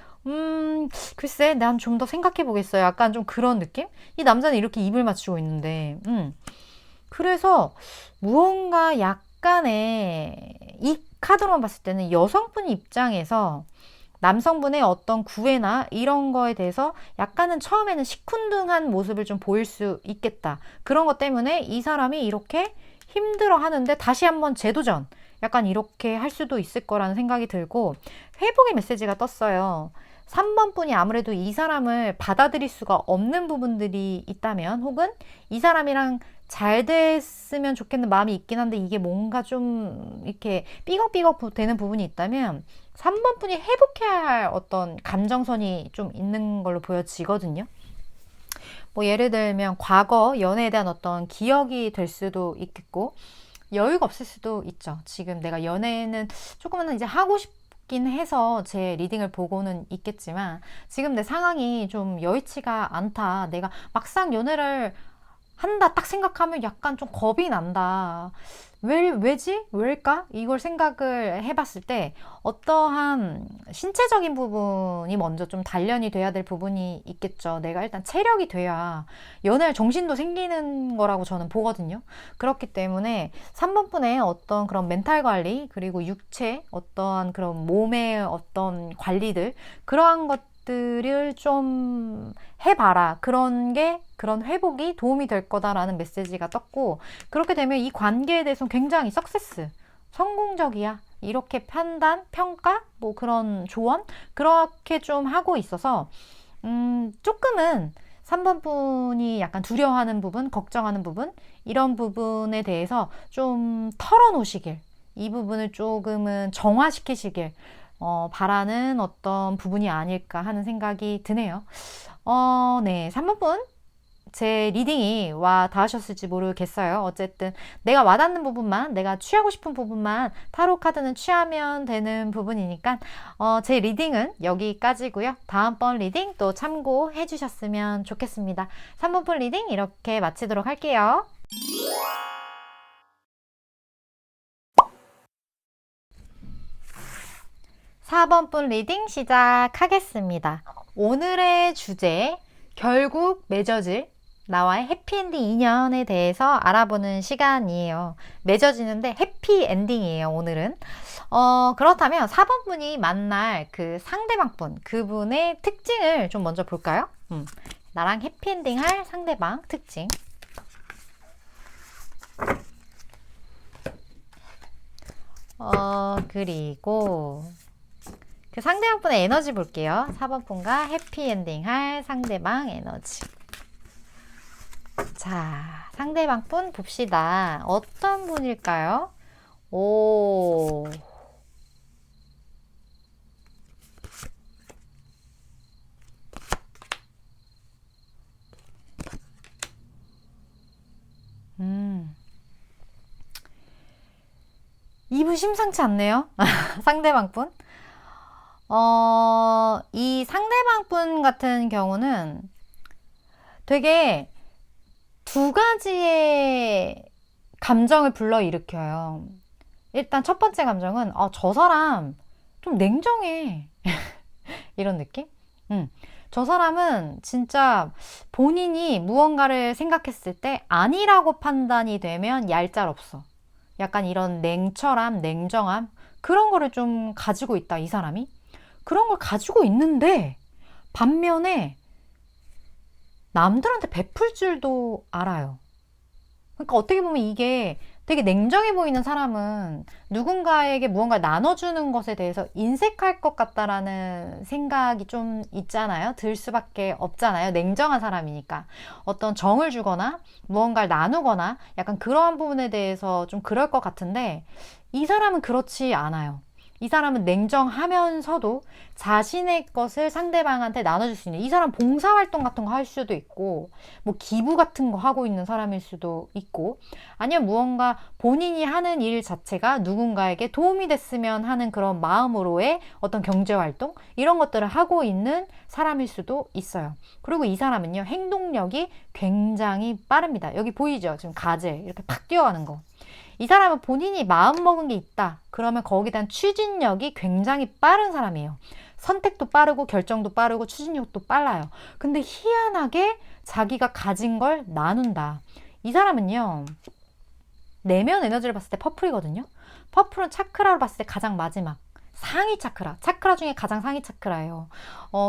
글쎄 난 좀 더 생각해 보겠어요. 약간 좀 그런 느낌? 이 남자는 이렇게 입을 맞추고 있는데 그래서 무언가 약간의 이 카드로만 봤을 때는 여성분 입장에서 남성분의 어떤 구애나 이런 거에 대해서 약간은 처음에는 시큰둥한 모습을 좀 보일 수 있겠다. 그런 것 때문에 이 사람이 이렇게 힘들어 하는데 다시 한번 재도전. 약간 이렇게 할 수도 있을 거라는 생각이 들고, 회복의 메시지가 떴어요. 3번 분이 아무래도 이 사람을 받아들일 수가 없는 부분들이 있다면, 혹은 이 사람이랑 잘 됐으면 좋겠는 마음이 있긴 한데 이게 뭔가 좀 이렇게 삐걱삐걱 되는 부분이 있다면 3번 분이 회복해야 할 어떤 감정선이 좀 있는 걸로 보여지거든요. 뭐 예를 들면 과거 연애에 대한 어떤 기억이 될 수도 있겠고, 여유가 없을 수도 있죠. 지금 내가 연애는 조금은 이제 하고 싶긴 해서 제 리딩을 보고는 있겠지만, 지금 내 상황이 좀 여의치가 않다. 내가 막상 연애를 한다 딱 생각하면 약간 좀 겁이 난다. 왜지? 왜일까? 이걸 생각을 해봤을 때 어떠한 신체적인 부분이 먼저 좀 단련이 돼야 될 부분이 있겠죠. 내가 일단 체력이 돼야 연애할 정신도 생기는 거라고 저는 보거든요. 그렇기 때문에 3번 분의 어떤 그런 멘탈 관리, 그리고 육체, 어떠한 그런 몸의 어떤 관리들, 그러한 것들을 좀 해봐라. 그런 회복이 도움이 될 거다라는 메시지가 떴고, 그렇게 되면 이 관계에 대해서는 굉장히 성공적이야. 이렇게 판단, 평가, 뭐 그런 조언? 그렇게 좀 하고 있어서, 조금은 3번 분이 약간 두려워하는 부분, 걱정하는 부분, 이런 부분에 대해서 좀 털어놓으시길, 이 부분을 조금은 정화시키시길, 바라는 어떤 부분이 아닐까 하는 생각이 드네요. 네. 3번 분, 제 리딩이 와 닿으셨을지 모르겠어요. 어쨌든 내가 와닿는 부분만, 내가 취하고 싶은 부분만 타로 카드는 취하면 되는 부분이니까 제 리딩은 여기까지고요. 다음번 리딩 또 참고해 주셨으면 좋겠습니다. 3번 분 리딩 이렇게 마치도록 할게요. 4번 분 리딩 시작하겠습니다. 오늘의 주제, 결국 맺어질 나와의 해피엔딩 인연에 대해서 알아보는 시간이에요. 맺어지는데 해피엔딩이에요, 오늘은. 그렇다면 4번 분이 만날 그 상대방 분, 그분의 특징을 좀 먼저 볼까요? 나랑 해피엔딩 할 상대방 특징. 그리고 그 상대방 분의 에너지 볼게요. 4번 분과 해피엔딩 할 상대방 에너지. 자, 상대방 분 봅시다. 어떤 분일까요? 오. 이분 심상치 않네요. 상대방 분. 이 상대방 분 같은 경우는 되게 두 가지의 감정을 불러일으켜요. 일단 첫 번째 감정은 저 사람 좀 냉정해. 이런 느낌? 저 사람은 진짜 본인이 무언가를 생각했을 때 아니라고 판단이 되면 얄짤없어. 약간 이런 냉철함, 냉정함, 그런 거를 좀 가지고 있다, 이 사람이. 그런 걸 가지고 있는데 반면에 남들한테 베풀 줄도 알아요. 그러니까 어떻게 보면 이게 되게 냉정해 보이는 사람은 누군가에게 무언가를 나눠주는 것에 대해서 인색할 것 같다라는 생각이 좀 있잖아요. 들 수밖에 없잖아요. 냉정한 사람이니까. 어떤 정을 주거나 무언가를 나누거나 약간 그러한 부분에 대해서 좀 그럴 것 같은데, 이 사람은 그렇지 않아요. 이 사람은 냉정하면서도 자신의 것을 상대방한테 나눠줄 수 있는, 이 사람 봉사활동 같은 거 할 수도 있고, 뭐 기부 같은 거 하고 있는 사람일 수도 있고, 아니면 무언가 본인이 하는 일 자체가 누군가에게 도움이 됐으면 하는 그런 마음으로의 어떤 경제활동, 이런 것들을 하고 있는 사람일 수도 있어요. 그리고 이 사람은요, 행동력이 굉장히 빠릅니다. 여기 보이죠? 지금 가젤 이렇게 팍 뛰어가는 거. 이 사람은 본인이 마음먹은 게 있다. 그러면 거기에 대한 추진력이 굉장히 빠른 사람이에요. 선택도 빠르고 결정도 빠르고 추진력도 빨라요. 근데 희한하게 자기가 가진 걸 나눈다. 이 사람은요, 내면 에너지를 봤을 때 퍼플이거든요. 퍼플은 차크라로 봤을 때 가장 마지막 상위 차크라 중에 가장 상위 차크라예요.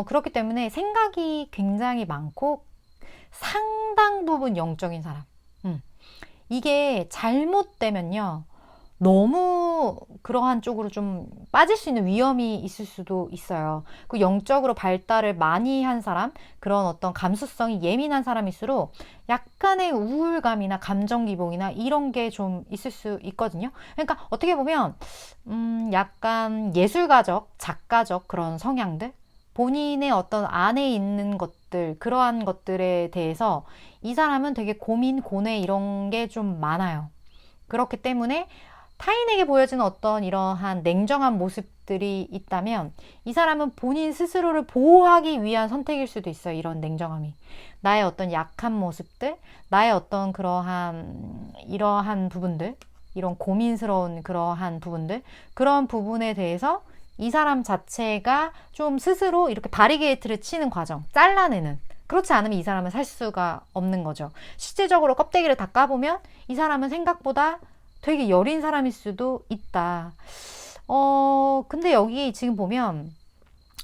그렇기 때문에 생각이 굉장히 많고 상당 부분 영적인 사람. 이게 잘못되면요, 너무 그러한 쪽으로 좀 빠질 수 있는 위험이 있을 수도 있어요. 그 영적으로 발달을 많이 한 사람, 그런 어떤 감수성이 예민한 사람일수록 약간의 우울감이나 감정 기복이나 이런 게 좀 있을 수 있거든요. 그러니까 어떻게 보면 약간 예술가적, 작가적 그런 성향들, 본인의 어떤 안에 있는 것들, 그러한 것들에 대해서 이 사람은 되게 고민, 고뇌 이런 게 좀 많아요. 그렇기 때문에 타인에게 보여지는 어떤 이러한 냉정한 모습들이 있다면 이 사람은 본인 스스로를 보호하기 위한 선택일 수도 있어요. 이런 냉정함이. 나의 어떤 약한 모습들, 나의 어떤 그러한 이러한 부분들, 이런 고민스러운 그러한 부분들, 그런 부분에 대해서 이 사람 자체가 좀 스스로 이렇게 바리게이트를 치는 과정, 잘라내는. 그렇지 않으면 이 사람은 살 수가 없는 거죠. 실제적으로 껍데기를 다 까보면 이 사람은 생각보다 되게 여린 사람일 수도 있다. 근데 여기 지금 보면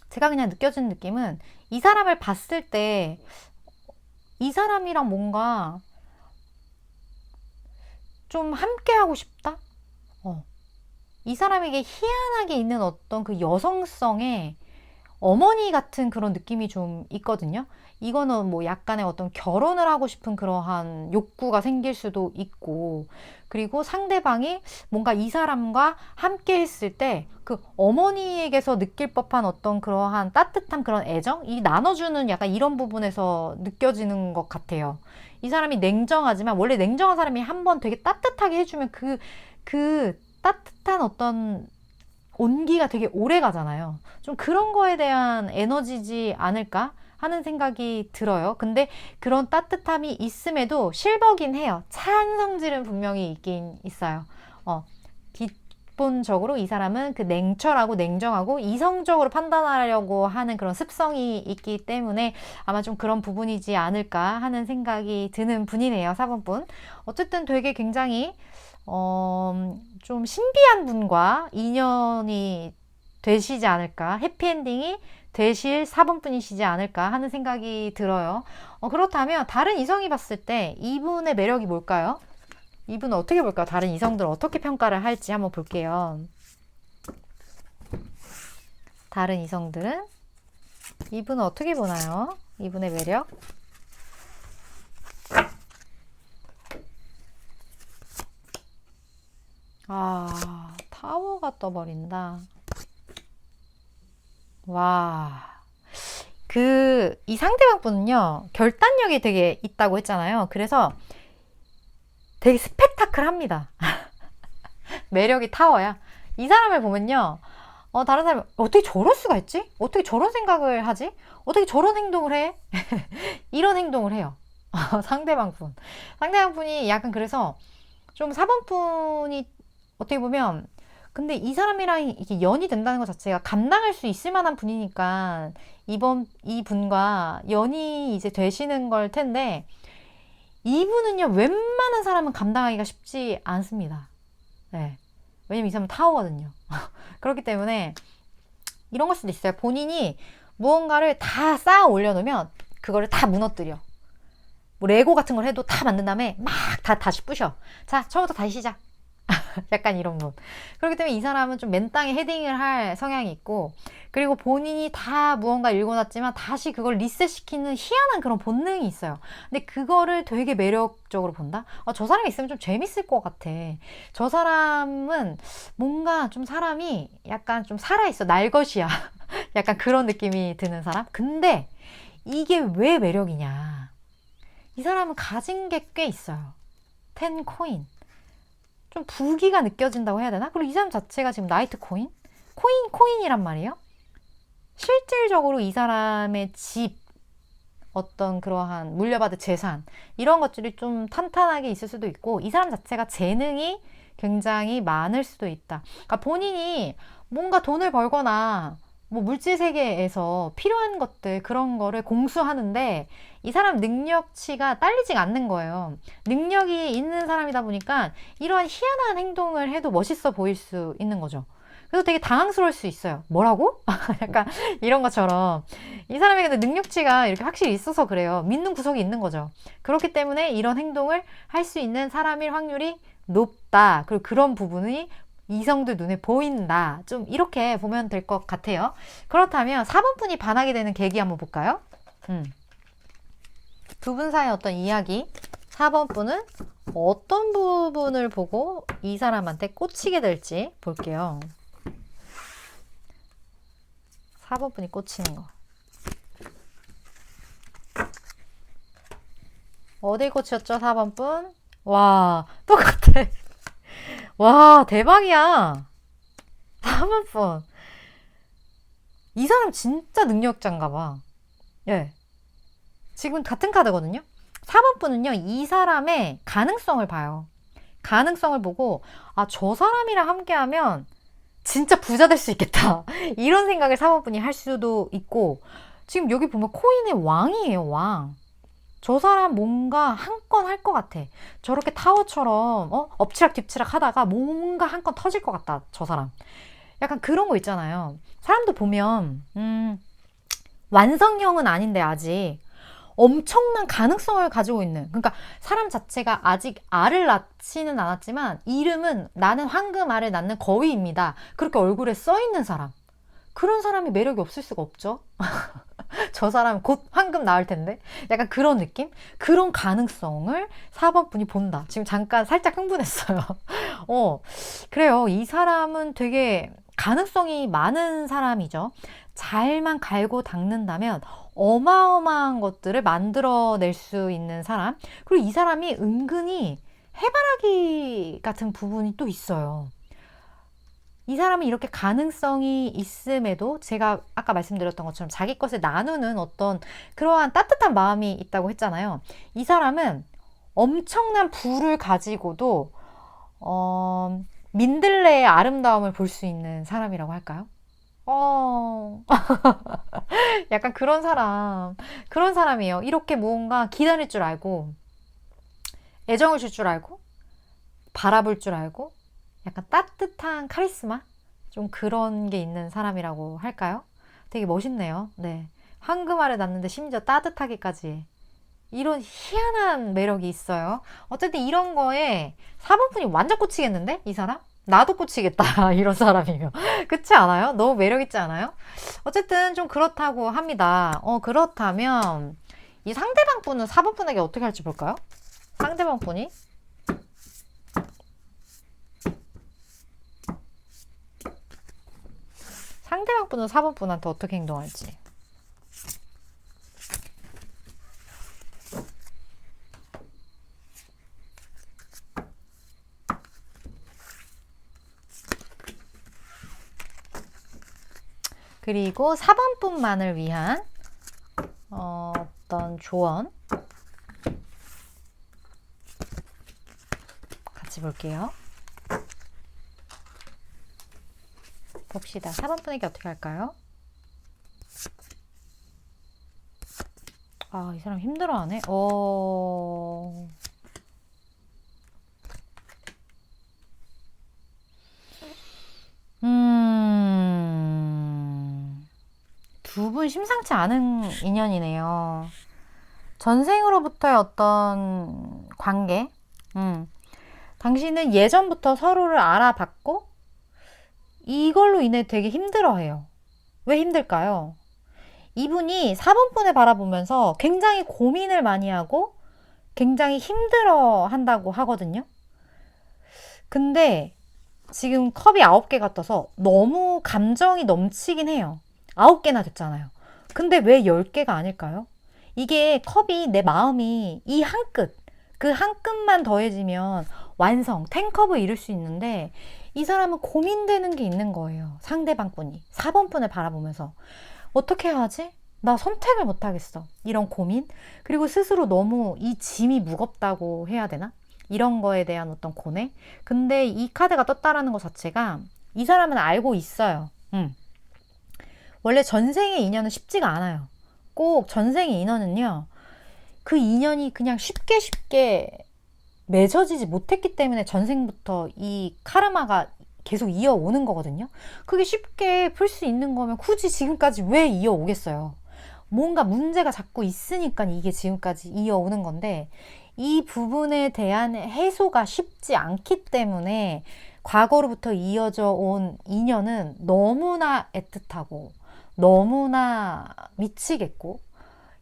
제가 그냥 느껴지는 느낌은 이 사람을 봤을 때 이 사람이랑 뭔가 좀 함께 하고 싶다? 이 사람에게 희한하게 있는 어떤 그 여성성의 어머니 같은 그런 느낌이 좀 있거든요. 이거는 뭐 약간의 어떤 결혼을 하고 싶은 그러한 욕구가 생길 수도 있고, 그리고 상대방이 뭔가 이 사람과 함께 했을 때 그 어머니에게서 느낄 법한 어떤 그러한 따뜻한 그런 애정? 이 나눠주는 약간 이런 부분에서 느껴지는 것 같아요. 이 사람이 냉정하지만 원래 냉정한 사람이 한번 되게 따뜻하게 해주면 그 따뜻한 어떤 온기가 되게 오래 가잖아요. 좀 그런 거에 대한 에너지지 않을까 하는 생각이 들어요. 근데 그런 따뜻함이 있음에도 실버긴 해요. 찬 성질은 분명히 있긴 있어요. 기본적으로 이 사람은 그 냉철하고 냉정하고 이성적으로 판단하려고 하는 그런 습성이 있기 때문에 아마 좀 그런 부분이지 않을까 하는 생각이 드는 분이네요. 4번 분. 어쨌든 되게 굉장히 좀 신비한 분과 인연이 되시지 않을까, 해피엔딩이 되실 4번 분이시지 않을까 하는 생각이 들어요. 그렇다면 다른 이성이 봤을 때 이분의 매력이 뭘까요? 이분은 어떻게 볼까요? 다른 이성들은 어떻게 평가를 할지 한번 볼게요. 다른 이성들은 이분은 어떻게 보나요? 이분의 매력? 타워가 떠버린다. 와. 이 상대방 분은요, 결단력이 되게 있다고 했잖아요. 그래서 되게 스펙타클합니다. 매력이 타워야. 이 사람을 보면요, 다른 사람이 어떻게 저럴 수가 있지? 어떻게 저런 생각을 하지? 어떻게 저런 행동을 해? 이런 행동을 해요. 상대방 분. 상대방 분이 약간 그래서 좀 4번 분이 어떻게 보면 근데 이 사람이랑 이게 연이 된다는 것 자체가 감당할 수 있을 만한 분이니까 이 분과 연이 이제 되시는 걸 텐데 이분은요 웬만한 사람은 감당하기가 쉽지 않습니다. 네. 왜냐면 이 사람은 타워거든요. 그렇기 때문에 이런 걸 수도 있어요. 본인이 무언가를 다 쌓아 올려놓으면 그거를 다 무너뜨려. 뭐 레고 같은 걸 해도 다 만든 다음에 막 다시 부셔. 자, 처음부터 다시 시작. 약간 이런 분. 그렇기 때문에 이 사람은 좀 맨땅에 헤딩을 할 성향이 있고, 그리고 본인이 다 무언가 읽어놨지만 다시 그걸 리셋시키는 희한한 그런 본능이 있어요. 근데 그거를 되게 매력적으로 본다? 저 사람이 있으면 좀 재밌을 것 같아. 저 사람은 뭔가 좀 사람이 약간 좀 살아있어. 날것이야. 약간 그런 느낌이 드는 사람? 근데 이게 왜 매력이냐? 이 사람은 가진 게 꽤 있어요. 10 코인. 좀 부기가 느껴진다고 해야 되나? 그리고 이 사람 자체가 지금 나이트 코인? 코인이란 말이에요. 실질적으로 이 사람의 집, 어떤 그러한 물려받은 재산, 이런 것들이 좀 탄탄하게 있을 수도 있고, 이 사람 자체가 재능이 굉장히 많을 수도 있다. 그러니까 본인이 뭔가 돈을 벌거나 뭐 물질 세계에서 필요한 것들 그런 거를 공수하는데 이 사람 능력치가 딸리지가 않는 거예요. 능력이 있는 사람이다 보니까 이러한 희한한 행동을 해도 멋있어 보일 수 있는 거죠. 그래서 되게 당황스러울 수 있어요. 뭐라고? 약간 이런 것처럼 이 사람에게 능력치가 이렇게 확실히 있어서 그래요. 믿는 구석이 있는 거죠. 그렇기 때문에 이런 행동을 할 수 있는 사람일 확률이 높다. 그리고 그런 부분이 이성들 눈에 보인다. 좀 이렇게 보면 될 것 같아요. 그렇다면 4번 분이 반하게 되는 계기 한번 볼까요? 두 분 사이의 어떤 이야기. 4번 분은 어떤 부분을 보고 이 사람한테 꽂히게 될지 볼게요. 4번 분이 꽂히는 거. 어디 꽂혔죠, 4번 분? 와, 똑같아. 와, 대박이야. 4번 분. 이 사람 진짜 능력자인가 봐. 예. 지금 같은 카드거든요. 4번 분은요, 이 사람의 가능성을 봐요. 가능성을 보고, 아, 저 사람이랑 함께하면 진짜 부자 될 수 있겠다. 이런 생각을 4번 분이 할 수도 있고, 지금 여기 보면 코인의 왕이에요, 왕. 저 사람 뭔가 한 건 할 것 같아. 저렇게 타워처럼 엎치락 뒤치락 하다가 뭔가 한 건 터질 것 같다. 저 사람. 약간 그런 거 있잖아요. 사람도 보면 완성형은 아닌데 아직 엄청난 가능성을 가지고 있는, 그러니까 사람 자체가 아직 알을 낳지는 않았지만 이름은 나는 황금알을 낳는 거위입니다. 그렇게 얼굴에 써 있는 사람. 그런 사람이 매력이 없을 수가 없죠. 저 사람 곧 황금 나올 텐데. 약간 그런 느낌? 그런 가능성을 4번 분이 본다. 지금 잠깐 살짝 흥분했어요. 그래요. 이 사람은 되게 가능성이 많은 사람이죠. 잘만 갈고 닦는다면 어마어마한 것들을 만들어낼 수 있는 사람. 그리고 이 사람이 은근히 해바라기 같은 부분이 또 있어요. 이 사람은 이렇게 가능성이 있음에도 제가 아까 말씀드렸던 것처럼 자기 것을 나누는 어떤 그러한 따뜻한 마음이 있다고 했잖아요. 이 사람은 엄청난 부를 가지고도 민들레의 아름다움을 볼 수 있는 사람이라고 할까요? 약간 그런 사람이에요. 이렇게 무언가 기다릴 줄 알고, 애정을 줄 줄 알고, 바라볼 줄 알고, 약간 따뜻한 카리스마? 좀 그런 게 있는 사람이라고 할까요? 되게 멋있네요. 네. 황금알을 낳는데 심지어 따뜻하기까지. 이런 희한한 매력이 있어요. 어쨌든 이런 거에 4번 분이 완전 꽂히겠는데? 이 사람? 나도 꽂히겠다. 이런 사람이면. 그렇지 않아요? 너무 매력있지 않아요? 어쨌든 좀 그렇다고 합니다. 그렇다면 이 상대방 분은 4번 분에게 어떻게 할지 볼까요? 상대방 분이 상대방 분은 4번 분한테 어떻게 행동할지. 그리고 4번 분만을 위한 어떤 조언 같이 볼게요. 봅시다. 4번 분에게 어떻게 할까요? 아, 이 사람 힘들어하네. 두 분 심상치 않은 인연이네요. 전생으로부터의 어떤 관계. 당신은 예전부터 서로를 알아봤고 이걸로 인해 되게 힘들어해요. 왜 힘들까요? 이분이 4번 분을 바라보면서 굉장히 고민을 많이 하고 굉장히 힘들어 한다고 하거든요. 근데 지금 컵이 9개가 떠서 너무 감정이 넘치긴 해요. 9개나 됐잖아요. 근데 왜 10개가 아닐까요? 이게 컵이 내 마음이 이 한 끗, 그 한 끗만 더해지면 완성, 10컵을 이룰 수 있는데 이 사람은 고민되는 게 있는 거예요. 상대방 분이 4번 분을 바라보면서 어떻게 해야 하지? 나 선택을 못 하겠어. 이런 고민. 그리고 스스로 너무 이 짐이 무겁다고 해야 되나? 이런 거에 대한 어떤 고뇌. 근데 이 카드가 떴다라는 것 자체가 이 사람은 알고 있어요. 원래 전생의 인연은 쉽지가 않아요. 꼭 전생의 인연은요, 그 인연이 그냥 쉽게 맺어지지 못했기 때문에 전생부터 이 카르마가 계속 이어오는 거거든요. 그게 쉽게 풀 수 있는 거면 굳이 지금까지 왜 이어오겠어요? 뭔가 문제가 자꾸 있으니까 이게 지금까지 이어오는 건데, 이 부분에 대한 해소가 쉽지 않기 때문에 과거로부터 이어져 온 인연은 너무나 애틋하고 너무나 미치겠고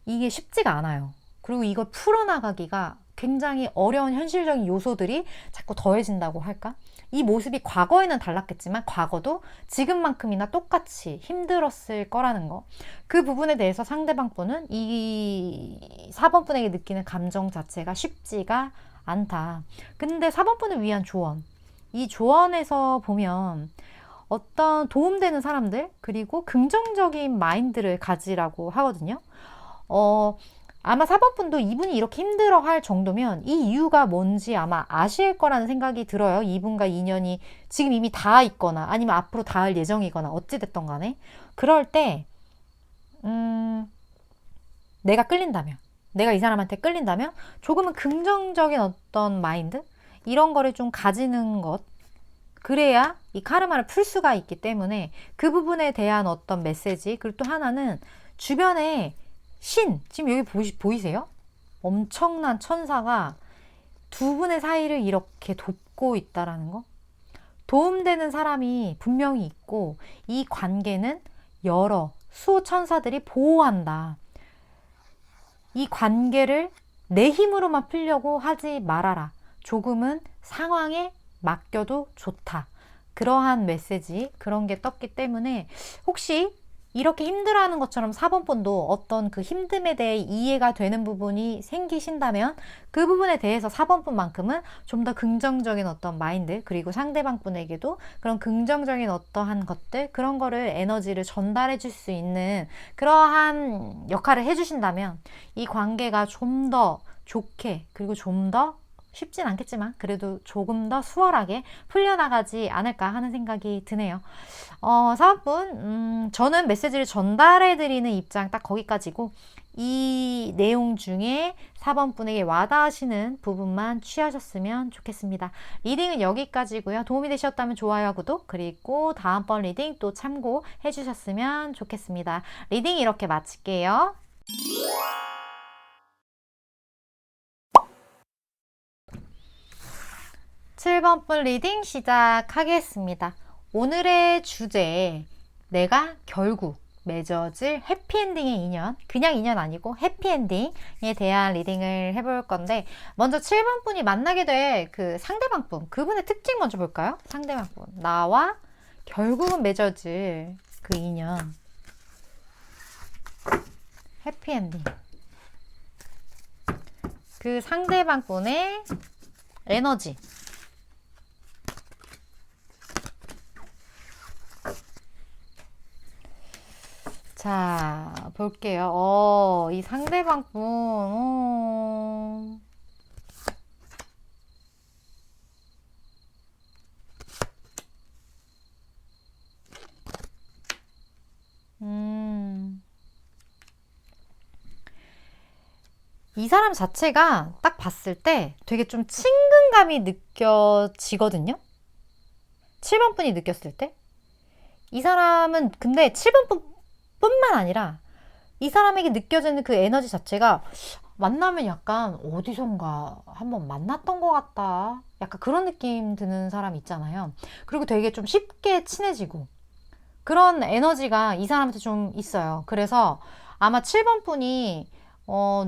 이게 쉽지가 않아요. 그리고 이걸 풀어나가기가 굉장히 어려운 현실적인 요소들이 자꾸 더해진다고 할까? 이 모습이 과거에는 달랐겠지만 과거도 지금만큼이나 똑같이 힘들었을 거라는 거. 그 부분에 대해서 상대방 분은 이 4번 분에게 느끼는 감정 자체가 쉽지가 않다. 근데 4번 분을 위한 조언. 이 조언에서 보면 어떤 도움되는 사람들 그리고 긍정적인 마인드를 가지라고 하거든요. 아마 4번 분도 이분이 이렇게 힘들어 할 정도면 이 이유가 뭔지 아마 아실 거라는 생각이 들어요. 이분과 인연이 지금 이미 닿아 있거나 아니면 앞으로 닿을 예정이거나 어찌됐던 간에. 그럴 때, 내가 끌린다면, 내가 이 사람한테 끌린다면 조금은 긍정적인 어떤 마인드? 이런 거를 좀 가지는 것. 그래야 이 카르마를 풀 수가 있기 때문에 그 부분에 대한 어떤 메시지. 그리고 또 하나는 주변에 지금 여기 보이세요? 엄청난 천사가 두 분의 사이를 이렇게 돕고 있다라는 거. 도움되는 사람이 분명히 있고 이 관계는 여러 수천사들이 보호한다. 이 관계를 내 힘으로만 풀려고 하지 말아라. 조금은 상황에 맡겨도 좋다. 그러한 메시지, 그런 게 떴기 때문에 혹시 이렇게 힘들어하는 것처럼 4번 분도 어떤 그 힘듦에 대해 이해가 되는 부분이 생기신다면 그 부분에 대해서 4번 분만큼은 좀 더 긍정적인 어떤 마인드 그리고 상대방 분에게도 그런 긍정적인 어떠한 것들 그런 거를 에너지를 전달해 줄 수 있는 그러한 역할을 해주신다면 이 관계가 좀 더 좋게 그리고 좀 더 쉽진 않겠지만 그래도 조금 더 수월하게 풀려나가지 않을까 하는 생각이 드네요. 4번, 저는 메시지를 전달해드리는 입장 딱 거기까지고 이 내용 중에 4번 분에게 와닿으시는 부분만 취하셨으면 좋겠습니다. 리딩은 여기까지고요. 도움이 되셨다면 좋아요, 구독 그리고 다음번 리딩 또 참고해 주셨으면 좋겠습니다. 리딩 이렇게 마칠게요. 7번 분 리딩 시작하겠습니다. 오늘의 주제, 내가 결국 맺어질 해피엔딩의 인연, 그냥 인연 아니고 해피엔딩에 대한 리딩을 해볼 건데 먼저 7번 분이 만나게 될 그 상대방 분, 그분의 특징 먼저 볼까요? 상대방 분, 나와 결국은 맺어질 그 인연, 해피엔딩, 그 상대방 분의 에너지. 자, 볼게요. 이 상대방 분, 이 사람 자체가 딱 봤을 때 되게 좀 친근감이 느껴지거든요? 7번 분이 느꼈을 때. 이 사람은 근데 7번 분 뿐만 아니라 이 사람에게 느껴지는 그 에너지 자체가 만나면 약간 어디선가 한번 만났던 것 같다. 약간 그런 느낌 드는 사람 있잖아요. 그리고 되게 좀 쉽게 친해지고 그런 에너지가 이 사람한테 좀 있어요. 그래서 아마 7번 분이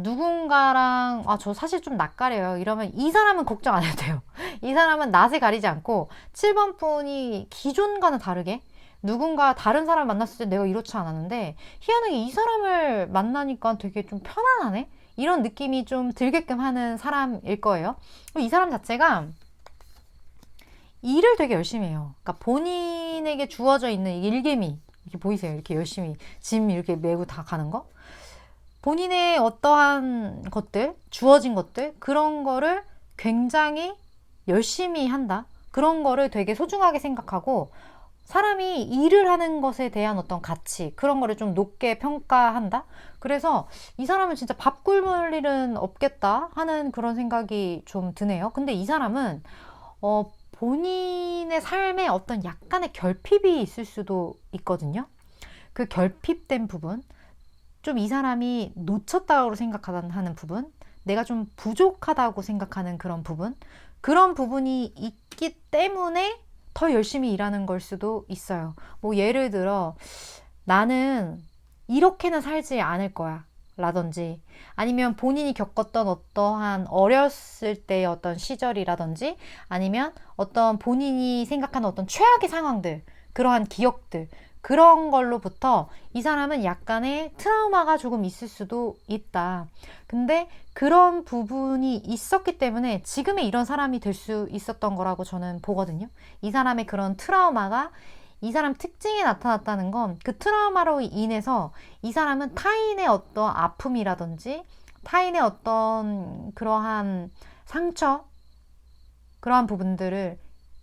누군가랑 저 사실 좀 낯가려요 이러면 이 사람은 걱정 안 해도 돼요. 이 사람은 낯을 가리지 않고 7번 분이 기존과는 다르게 누군가 다른 사람을 만났을 때 내가 이렇지 않았는데 희한하게 이 사람을 만나니까 되게 좀 편안하네? 이런 느낌이 좀 들게끔 하는 사람일 거예요. 이 사람 자체가 일을 되게 열심히 해요. 그러니까 본인에게 주어져 있는 일개미, 이렇게 보이세요? 이렇게 열심히 짐 이렇게 메고 다 가는 거? 본인의 어떠한 것들, 주어진 것들, 그런 거를 굉장히 열심히 한다. 그런 거를 되게 소중하게 생각하고 사람이 일을 하는 것에 대한 어떤 가치 그런 거를 좀 높게 평가한다. 그래서 이 사람은 진짜 밥 굶을 일은 없겠다 하는 그런 생각이 좀 드네요. 근데 이 사람은 본인의 삶에 어떤 약간의 결핍이 있을 수도 있거든요. 그 결핍된 부분, 좀 이 사람이 놓쳤다고 생각하는 부분, 내가 좀 부족하다고 생각하는 그런 부분이 있기 때문에 더 열심히 일하는 걸 수도 있어요. 뭐 예를 들어 나는 이렇게는 살지 않을 거야 라든지, 아니면 본인이 겪었던 어떠한 어렸을 때의 어떤 시절이라든지, 아니면 어떤 본인이 생각하는 어떤 최악의 상황들, 그러한 기억들, 그런 걸로부터 이 사람은 약간의 트라우마가 조금 있을 수도 있다. 근데 그런 부분이 있었기 때문에 지금의 이런 사람이 될 수 있었던 거라고 저는 보거든요. 이 사람의 그런 트라우마가 이 사람 특징에 나타났다는 건 그 트라우마로 인해서 이 사람은 타인의 어떤 아픔이라든지 타인의 어떤 그러한 상처, 그러한 부분들을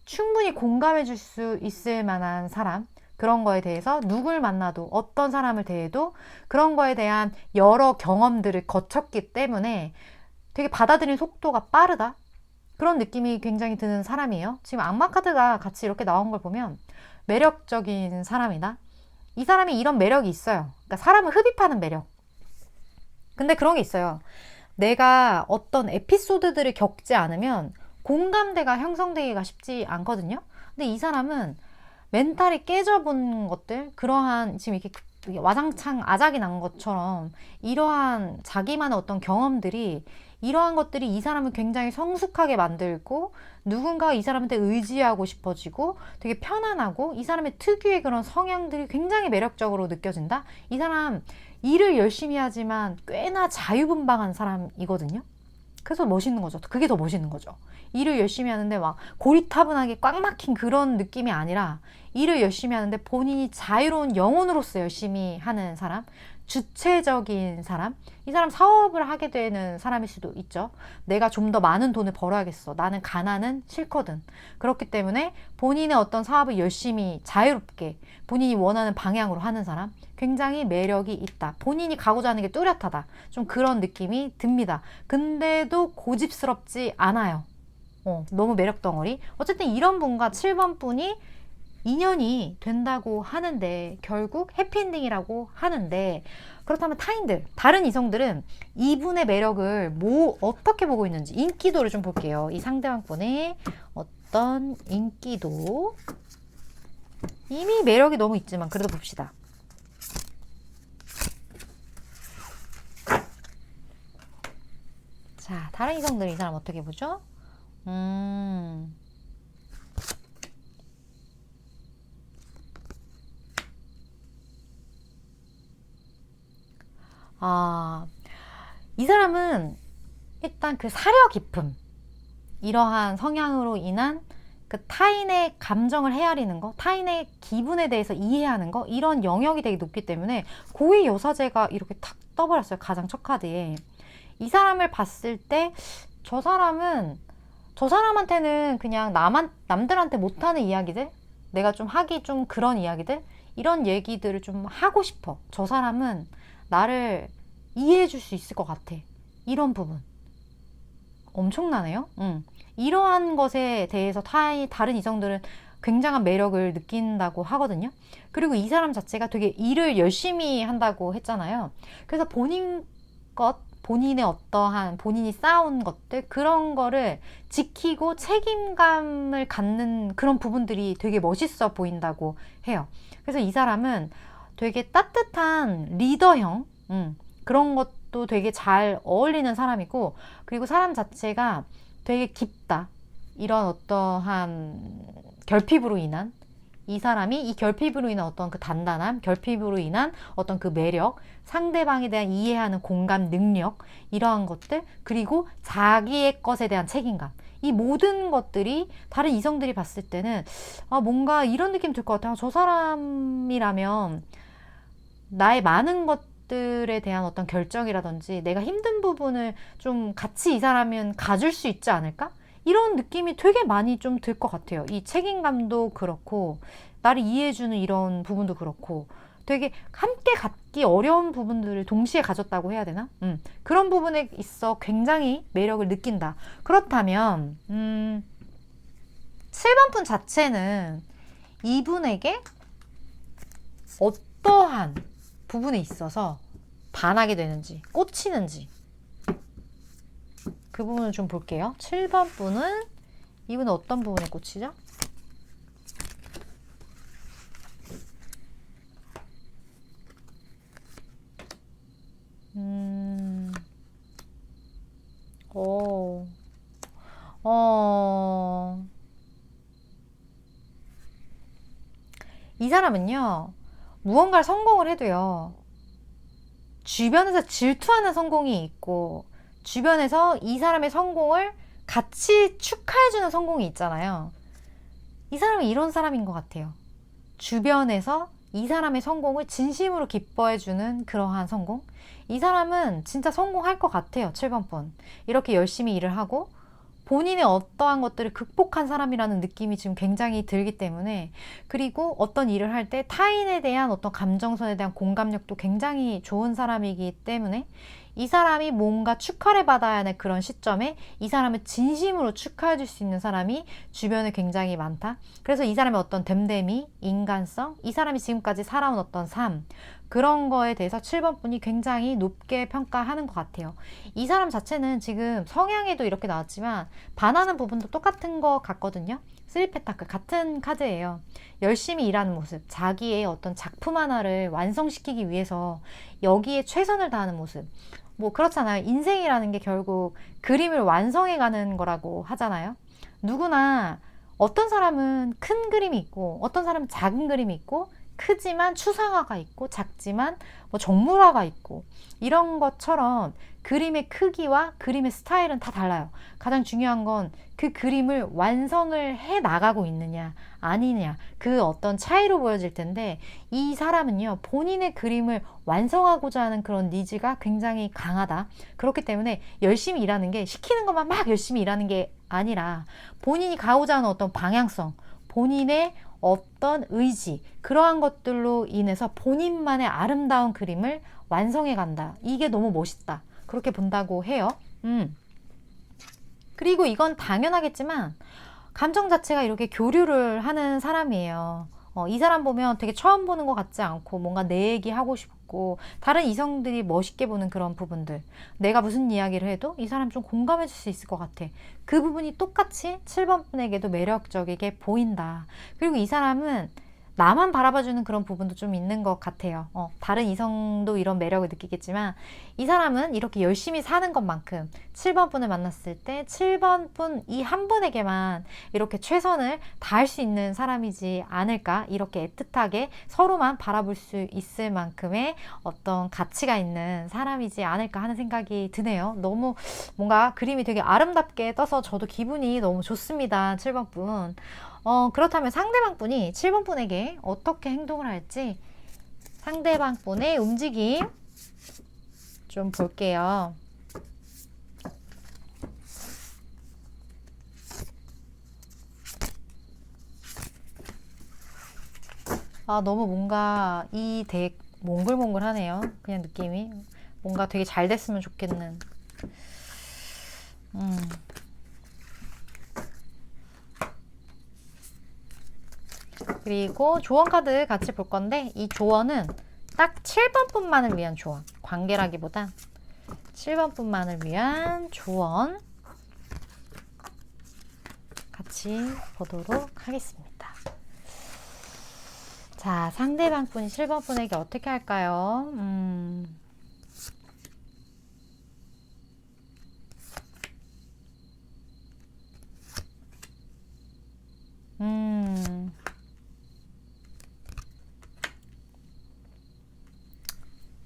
충분히 공감해 줄 수 있을 만한 사람, 그런 거에 대해서 누굴 만나도 어떤 사람을 대해도 그런 거에 대한 여러 경험들을 거쳤기 때문에 되게 받아들이는 속도가 빠르다, 그런 느낌이 굉장히 드는 사람이에요. 지금 악마 카드가 같이 이렇게 나온 걸 보면 매력적인 사람이다, 이 사람이 이런 매력이 있어요. 그러니까 사람을 흡입하는 매력. 근데 그런 게 있어요. 내가 어떤 에피소드들을 겪지 않으면 공감대가 형성되기가 쉽지 않거든요. 근데 이 사람은 멘탈이 깨져본 것들, 그러한 지금 이렇게 와장창 아작이 난 것처럼 이러한 자기만의 어떤 경험들이, 이러한 것들이 이 사람을 굉장히 성숙하게 만들고 누군가가 이 사람한테 의지하고 싶어지고 되게 편안하고, 이 사람의 특유의 그런 성향들이 굉장히 매력적으로 느껴진다. 이 사람 일을 열심히 하지만 꽤나 자유분방한 사람이거든요. 그래서 멋있는 거죠. 그게 더 멋있는 거죠. 일을 열심히 하는데 막 고리타분하게 꽉 막힌 그런 느낌이 아니라 일을 열심히 하는데 본인이 자유로운 영혼으로서 열심히 하는 사람, 주체적인 사람. 이 사람 사업을 하게 되는 사람일 수도 있죠. 내가 좀 더 많은 돈을 벌어야겠어, 나는 가난은 싫거든. 그렇기 때문에 본인의 어떤 사업을 열심히 자유롭게 본인이 원하는 방향으로 하는 사람, 굉장히 매력이 있다. 본인이 가고자 하는 게 뚜렷하다. 좀 그런 느낌이 듭니다. 근데도 고집스럽지 않아요. 너무 매력 덩어리. 어쨌든 이런 분과 7번 분이 인연이 된다고 하는데, 결국 해피엔딩이라고 하는데, 그렇다면 타인들, 다른 이성들은 이분의 매력을 어떻게 보고 있는지 인기도를 좀 볼게요. 이 상대방 분의 어떤 인기도, 이미 매력이 너무 있지만 그래도 봅시다. 자, 다른 이성들 이 사람 어떻게 보죠? 이 사람은 일단 그 사려 깊음, 이러한 성향으로 인한 그 타인의 감정을 헤아리는 거, 타인의 기분에 대해서 이해하는 거, 이런 영역이 되게 높기 때문에 고위 여사제가 이렇게 탁 떠버렸어요. 가장 첫 카드에. 이 사람을 봤을 때 저 사람한테는 그냥 남들한테 못하는 이야기들, 내가 좀 하기 좀 그런 이야기들, 이런 얘기들을 좀 하고 싶어. 저 사람은 나를 이해해 줄 수 있을 것 같아. 이런 부분 엄청나네요. 이러한 것에 대해서 다른 이성들은 굉장한 매력을 느낀다고 하거든요. 그리고 이 사람 자체가 되게 일을 열심히 한다고 했잖아요. 그래서 본인의 어떠한 본인이 쌓아온 것들, 그런 거를 지키고 책임감을 갖는 그런 부분들이 되게 멋있어 보인다고 해요. 그래서 이 사람은 되게 따뜻한 리더형, 그런 것도 되게 잘 어울리는 사람이고, 그리고 사람 자체가 되게 깊다. 이런 어떠한 결핍으로 인한, 이 사람이 이 결핍으로 인한 어떤 그 단단함, 결핍으로 인한 어떤 그 매력, 상대방에 대한 이해하는 공감 능력, 이러한 것들, 그리고 자기의 것에 대한 책임감, 이 모든 것들이 다른 이성들이 봤을 때는 뭔가 이런 느낌 들 것 같아요. 저 사람이라면 나의 많은 것들에 대한 어떤 결정이라든지 내가 힘든 부분을 좀 같이 이 사람은 가줄 수 있지 않을까? 이런 느낌이 되게 많이 좀 들 것 같아요. 이 책임감도 그렇고, 나를 이해해주는 이런 부분도 그렇고, 되게 함께 갖기 어려운 부분들을 동시에 가졌다고 해야 되나? 그런 부분에 있어 굉장히 매력을 느낀다. 그렇다면 7번 분 자체는 이분에게 어떠한 부분에 있어서 반하게 되는지, 꽂히는지, 그 부분을 좀 볼게요. 7번 분은 이분은 어떤 부분에 꽂히죠? 오, 이 사람은요, 무언가를 성공을 해도요, 주변에서 질투하는 성공이 있고, 주변에서 이 사람의 성공을 같이 축하해주는 성공이 있잖아요. 이 사람은 이런 사람인 것 같아요. 주변에서 이 사람의 성공을 진심으로 기뻐해주는 그러한 성공. 이 사람은 진짜 성공할 것 같아요. 7번 분. 이렇게 열심히 일을 하고 본인의 어떠한 것들을 극복한 사람이라는 느낌이 지금 굉장히 들기 때문에, 그리고 어떤 일을 할 때 타인에 대한 어떤 감정선에 대한 공감력도 굉장히 좋은 사람이기 때문에 이 사람이 뭔가 축하를 받아야 하는 그런 시점에 이 사람을 진심으로 축하해 줄 수 있는 사람이 주변에 굉장히 많다. 그래서 이 사람의 어떤 됨됨이, 인간성, 이 사람이 지금까지 살아온 어떤 삶, 그런 거에 대해서 7번 분이 굉장히 높게 평가하는 것 같아요. 이 사람 자체는 지금 성향에도 이렇게 나왔지만 반하는 부분도 똑같은 것 같거든요. 3페타클 같은 카드예요. 열심히 일하는 모습, 자기의 어떤 작품 하나를 완성시키기 위해서 여기에 최선을 다하는 모습. 뭐 그렇잖아요. 인생이라는 게 결국 그림을 완성해가는 거라고 하잖아요. 누구나 어떤 사람은 큰 그림이 있고 어떤 사람은 작은 그림이 있고 크지만 추상화가 있고 작지만 뭐 정물화가 있고 이런 것처럼 그림의 크기와 그림의 스타일은 다 달라요. 가장 중요한 건 그 그림을 완성을 해 나가고 있느냐 아니냐, 그 어떤 차이로 보여질 텐데, 이 사람은요 본인의 그림을 완성하고자 하는 그런 니즈가 굉장히 강하다. 그렇기 때문에 열심히 일하는 게 시키는 것만 막 열심히 일하는 게 아니라 본인이 가고자 하는 어떤 방향성, 본인의 어떤 의지, 그러한 것들로 인해서 본인만의 아름다운 그림을 완성해 간다. 이게 너무 멋있다. 그렇게 본다고 해요. 그리고 이건 당연하겠지만 감정 자체가 이렇게 교류를 하는 사람이에요. 이 사람 보면 되게 처음 보는 것 같지 않고 뭔가 내 얘기 하고 싶고 다른 이성들이 멋있게 보는 그런 부분들, 내가 무슨 이야기를 해도 이 사람 좀 공감해 줄 수 있을 것 같아. 그 부분이 똑같이 7번 분에게도 매력적이게 보인다. 그리고 이 사람은 나만 바라봐주는 그런 부분도 좀 있는 것 같아요. 다른 이성도 이런 매력을 느끼겠지만 이 사람은 이렇게 열심히 사는 것만큼 7번 분을 만났을 때 7번 분 이 한 분에게만 이렇게 최선을 다할 수 있는 사람이지 않을까, 이렇게 애틋하게 서로만 바라볼 수 있을 만큼의 어떤 가치가 있는 사람이지 않을까 하는 생각이 드네요. 너무 뭔가 그림이 되게 아름답게 떠서 저도 기분이 너무 좋습니다. 7번 분. 그렇다면 상대방 분이 7번 분에게 어떻게 행동을 할지 상대방 분의 움직임 좀 볼게요. 너무 뭔가 이 덱 몽글몽글하네요. 그냥 느낌이 뭔가 되게 잘 됐으면 좋겠는. 그리고 조언 카드 같이 볼 건데, 이 조언은 딱 7번 분만을 위한 조언, 관계라기보단 7번 분만을 위한 조언 같이 보도록 하겠습니다. 자, 상대방 분이 7번 분에게 어떻게 할까요?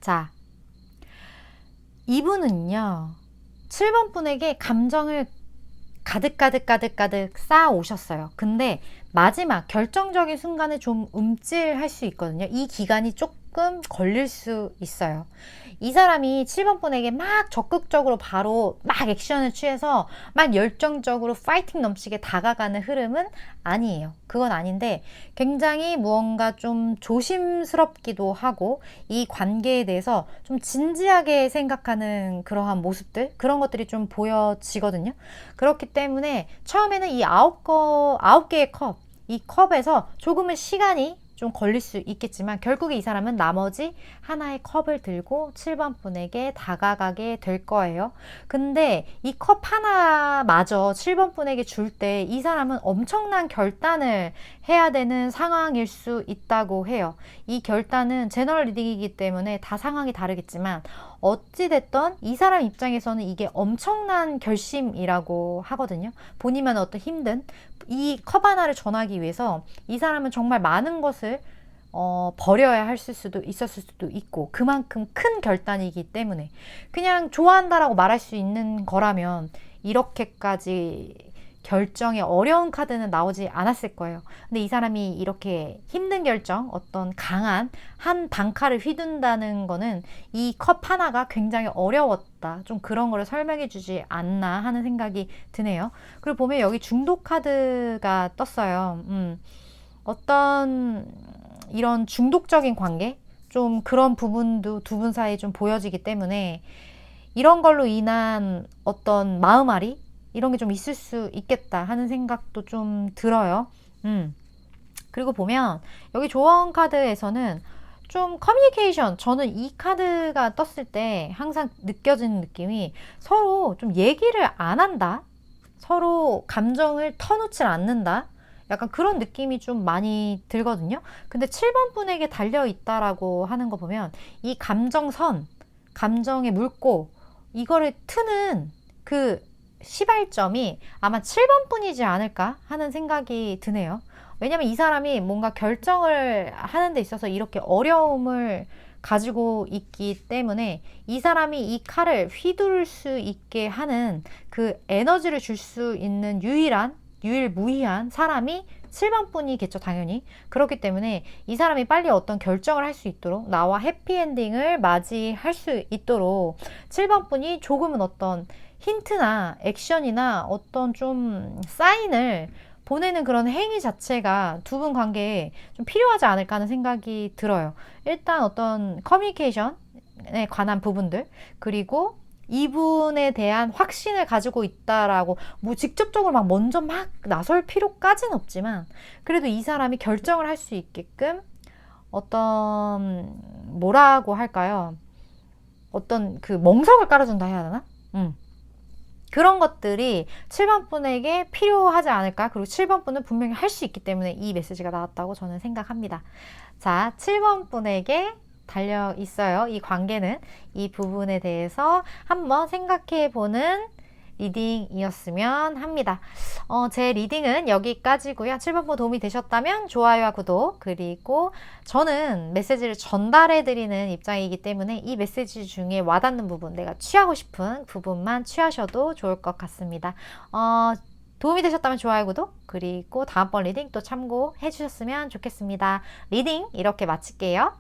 자, 이분은요 7번 분에게 감정을 가득 쌓아 오셨어요. 근데 마지막 결정적인 순간에 좀 움찔할 수 있거든요. 이 기간이 조금 걸릴 수 있어요. 이 사람이 7번 분에게 막 적극적으로 바로 막 액션을 취해서 막 열정적으로 파이팅 넘치게 다가가는 흐름은 아니에요. 그건 아닌데 굉장히 무언가 좀 조심스럽기도 하고 이 관계에 대해서 좀 진지하게 생각하는 그러한 모습들, 그런 것들이 좀 보여지거든요. 그렇기 때문에 처음에는 이 아홉 개의 컵, 이 컵에서 조금은 시간이 좀 걸릴 수 있겠지만 결국에 이 사람은 나머지 하나의 컵을 들고 7번 분에게 다가가게 될 거예요. 근데 이 컵 하나마저 7번 분에게 줄 때 이 사람은 엄청난 결단을 해야 되는 상황일 수 있다고 해요. 이 결단은 제너럴 리딩이기 때문에 다 상황이 다르겠지만 어찌됐던 이 사람 입장에서는 이게 엄청난 결심이라고 하거든요. 본인만 어떤 힘든 이 컵 하나를 전하기 위해서 이 사람은 정말 많은 것을 버려야 했을 수도 있었을 수도 있고 그만큼 큰 결단이기 때문에 그냥 좋아한다라고 말할 수 있는 거라면 이렇게까지 결정에 어려운 카드는 나오지 않았을 거예요. 근데 이 사람이 이렇게 힘든 결정, 어떤 강한 한 단칼을 휘둔다는 거는 이 컵 하나가 굉장히 어려웠다. 좀 그런 거를 설명해 주지 않나 하는 생각이 드네요. 그리고 보면 여기 중독 카드가 떴어요. 어떤 이런 중독적인 관계? 좀 그런 부분도 두 분 사이에 좀 보여지기 때문에 이런 걸로 인한 어떤 마음앓이? 이런 게 좀 있을 수 있겠다 하는 생각도 좀 들어요. 그리고 보면 여기 조언 카드에서는 좀 커뮤니케이션, 저는 이 카드가 떴을 때 항상 느껴지는 느낌이 서로 좀 얘기를 안 한다? 서로 감정을 터놓질 않는다? 약간 그런 느낌이 좀 많이 들거든요. 근데 7번 분에게 달려있다라고 하는 거 보면 이 감정선, 감정의 물고 이거를 트는 그 시발점이 아마 7번 뿐이지 않을까 하는 생각이 드네요. 왜냐면 이 사람이 뭔가 결정을 하는 데 있어서 이렇게 어려움을 가지고 있기 때문에 이 사람이 이 칼을 휘두를 수 있게 하는 그 에너지를 줄 수 있는 유일무이한 사람이 7번 분이겠죠, 당연히. 그렇기 때문에 이 사람이 빨리 어떤 결정을 할 수 있도록 나와 해피엔딩을 맞이할 수 있도록 7번 분이 조금은 어떤 힌트나 액션이나 어떤 좀 사인을 보내는 그런 행위 자체가 두 분 관계에 좀 필요하지 않을까 하는 생각이 들어요. 일단 어떤 커뮤니케이션에 관한 부분들, 그리고 이분에 대한 확신을 가지고 있다라고 뭐 직접적으로 막 먼저 막 나설 필요까지는 없지만 그래도 이 사람이 결정을 할 수 있게끔 어떤 뭐라고 할까요? 어떤 그 멍석을 깔아준다 해야 하나? 그런 것들이 7번 분에게 필요하지 않을까? 그리고 7번 분은 분명히 할 수 있기 때문에 이 메시지가 나왔다고 저는 생각합니다. 자, 7번 분에게 달려 있어요. 이 관계는 이 부분에 대해서 한번 생각해 보는 리딩이었으면 합니다. 제 리딩은 여기까지고요. 7번 도움이 되셨다면 좋아요와 구독, 그리고 저는 메시지를 전달해 드리는 입장이기 때문에 이 메시지 중에 와닿는 부분, 내가 취하고 싶은 부분만 취하셔도 좋을 것 같습니다. 도움이 되셨다면 좋아요, 구독, 그리고 다음번 리딩 또 참고해 주셨으면 좋겠습니다. 리딩 이렇게 마칠게요.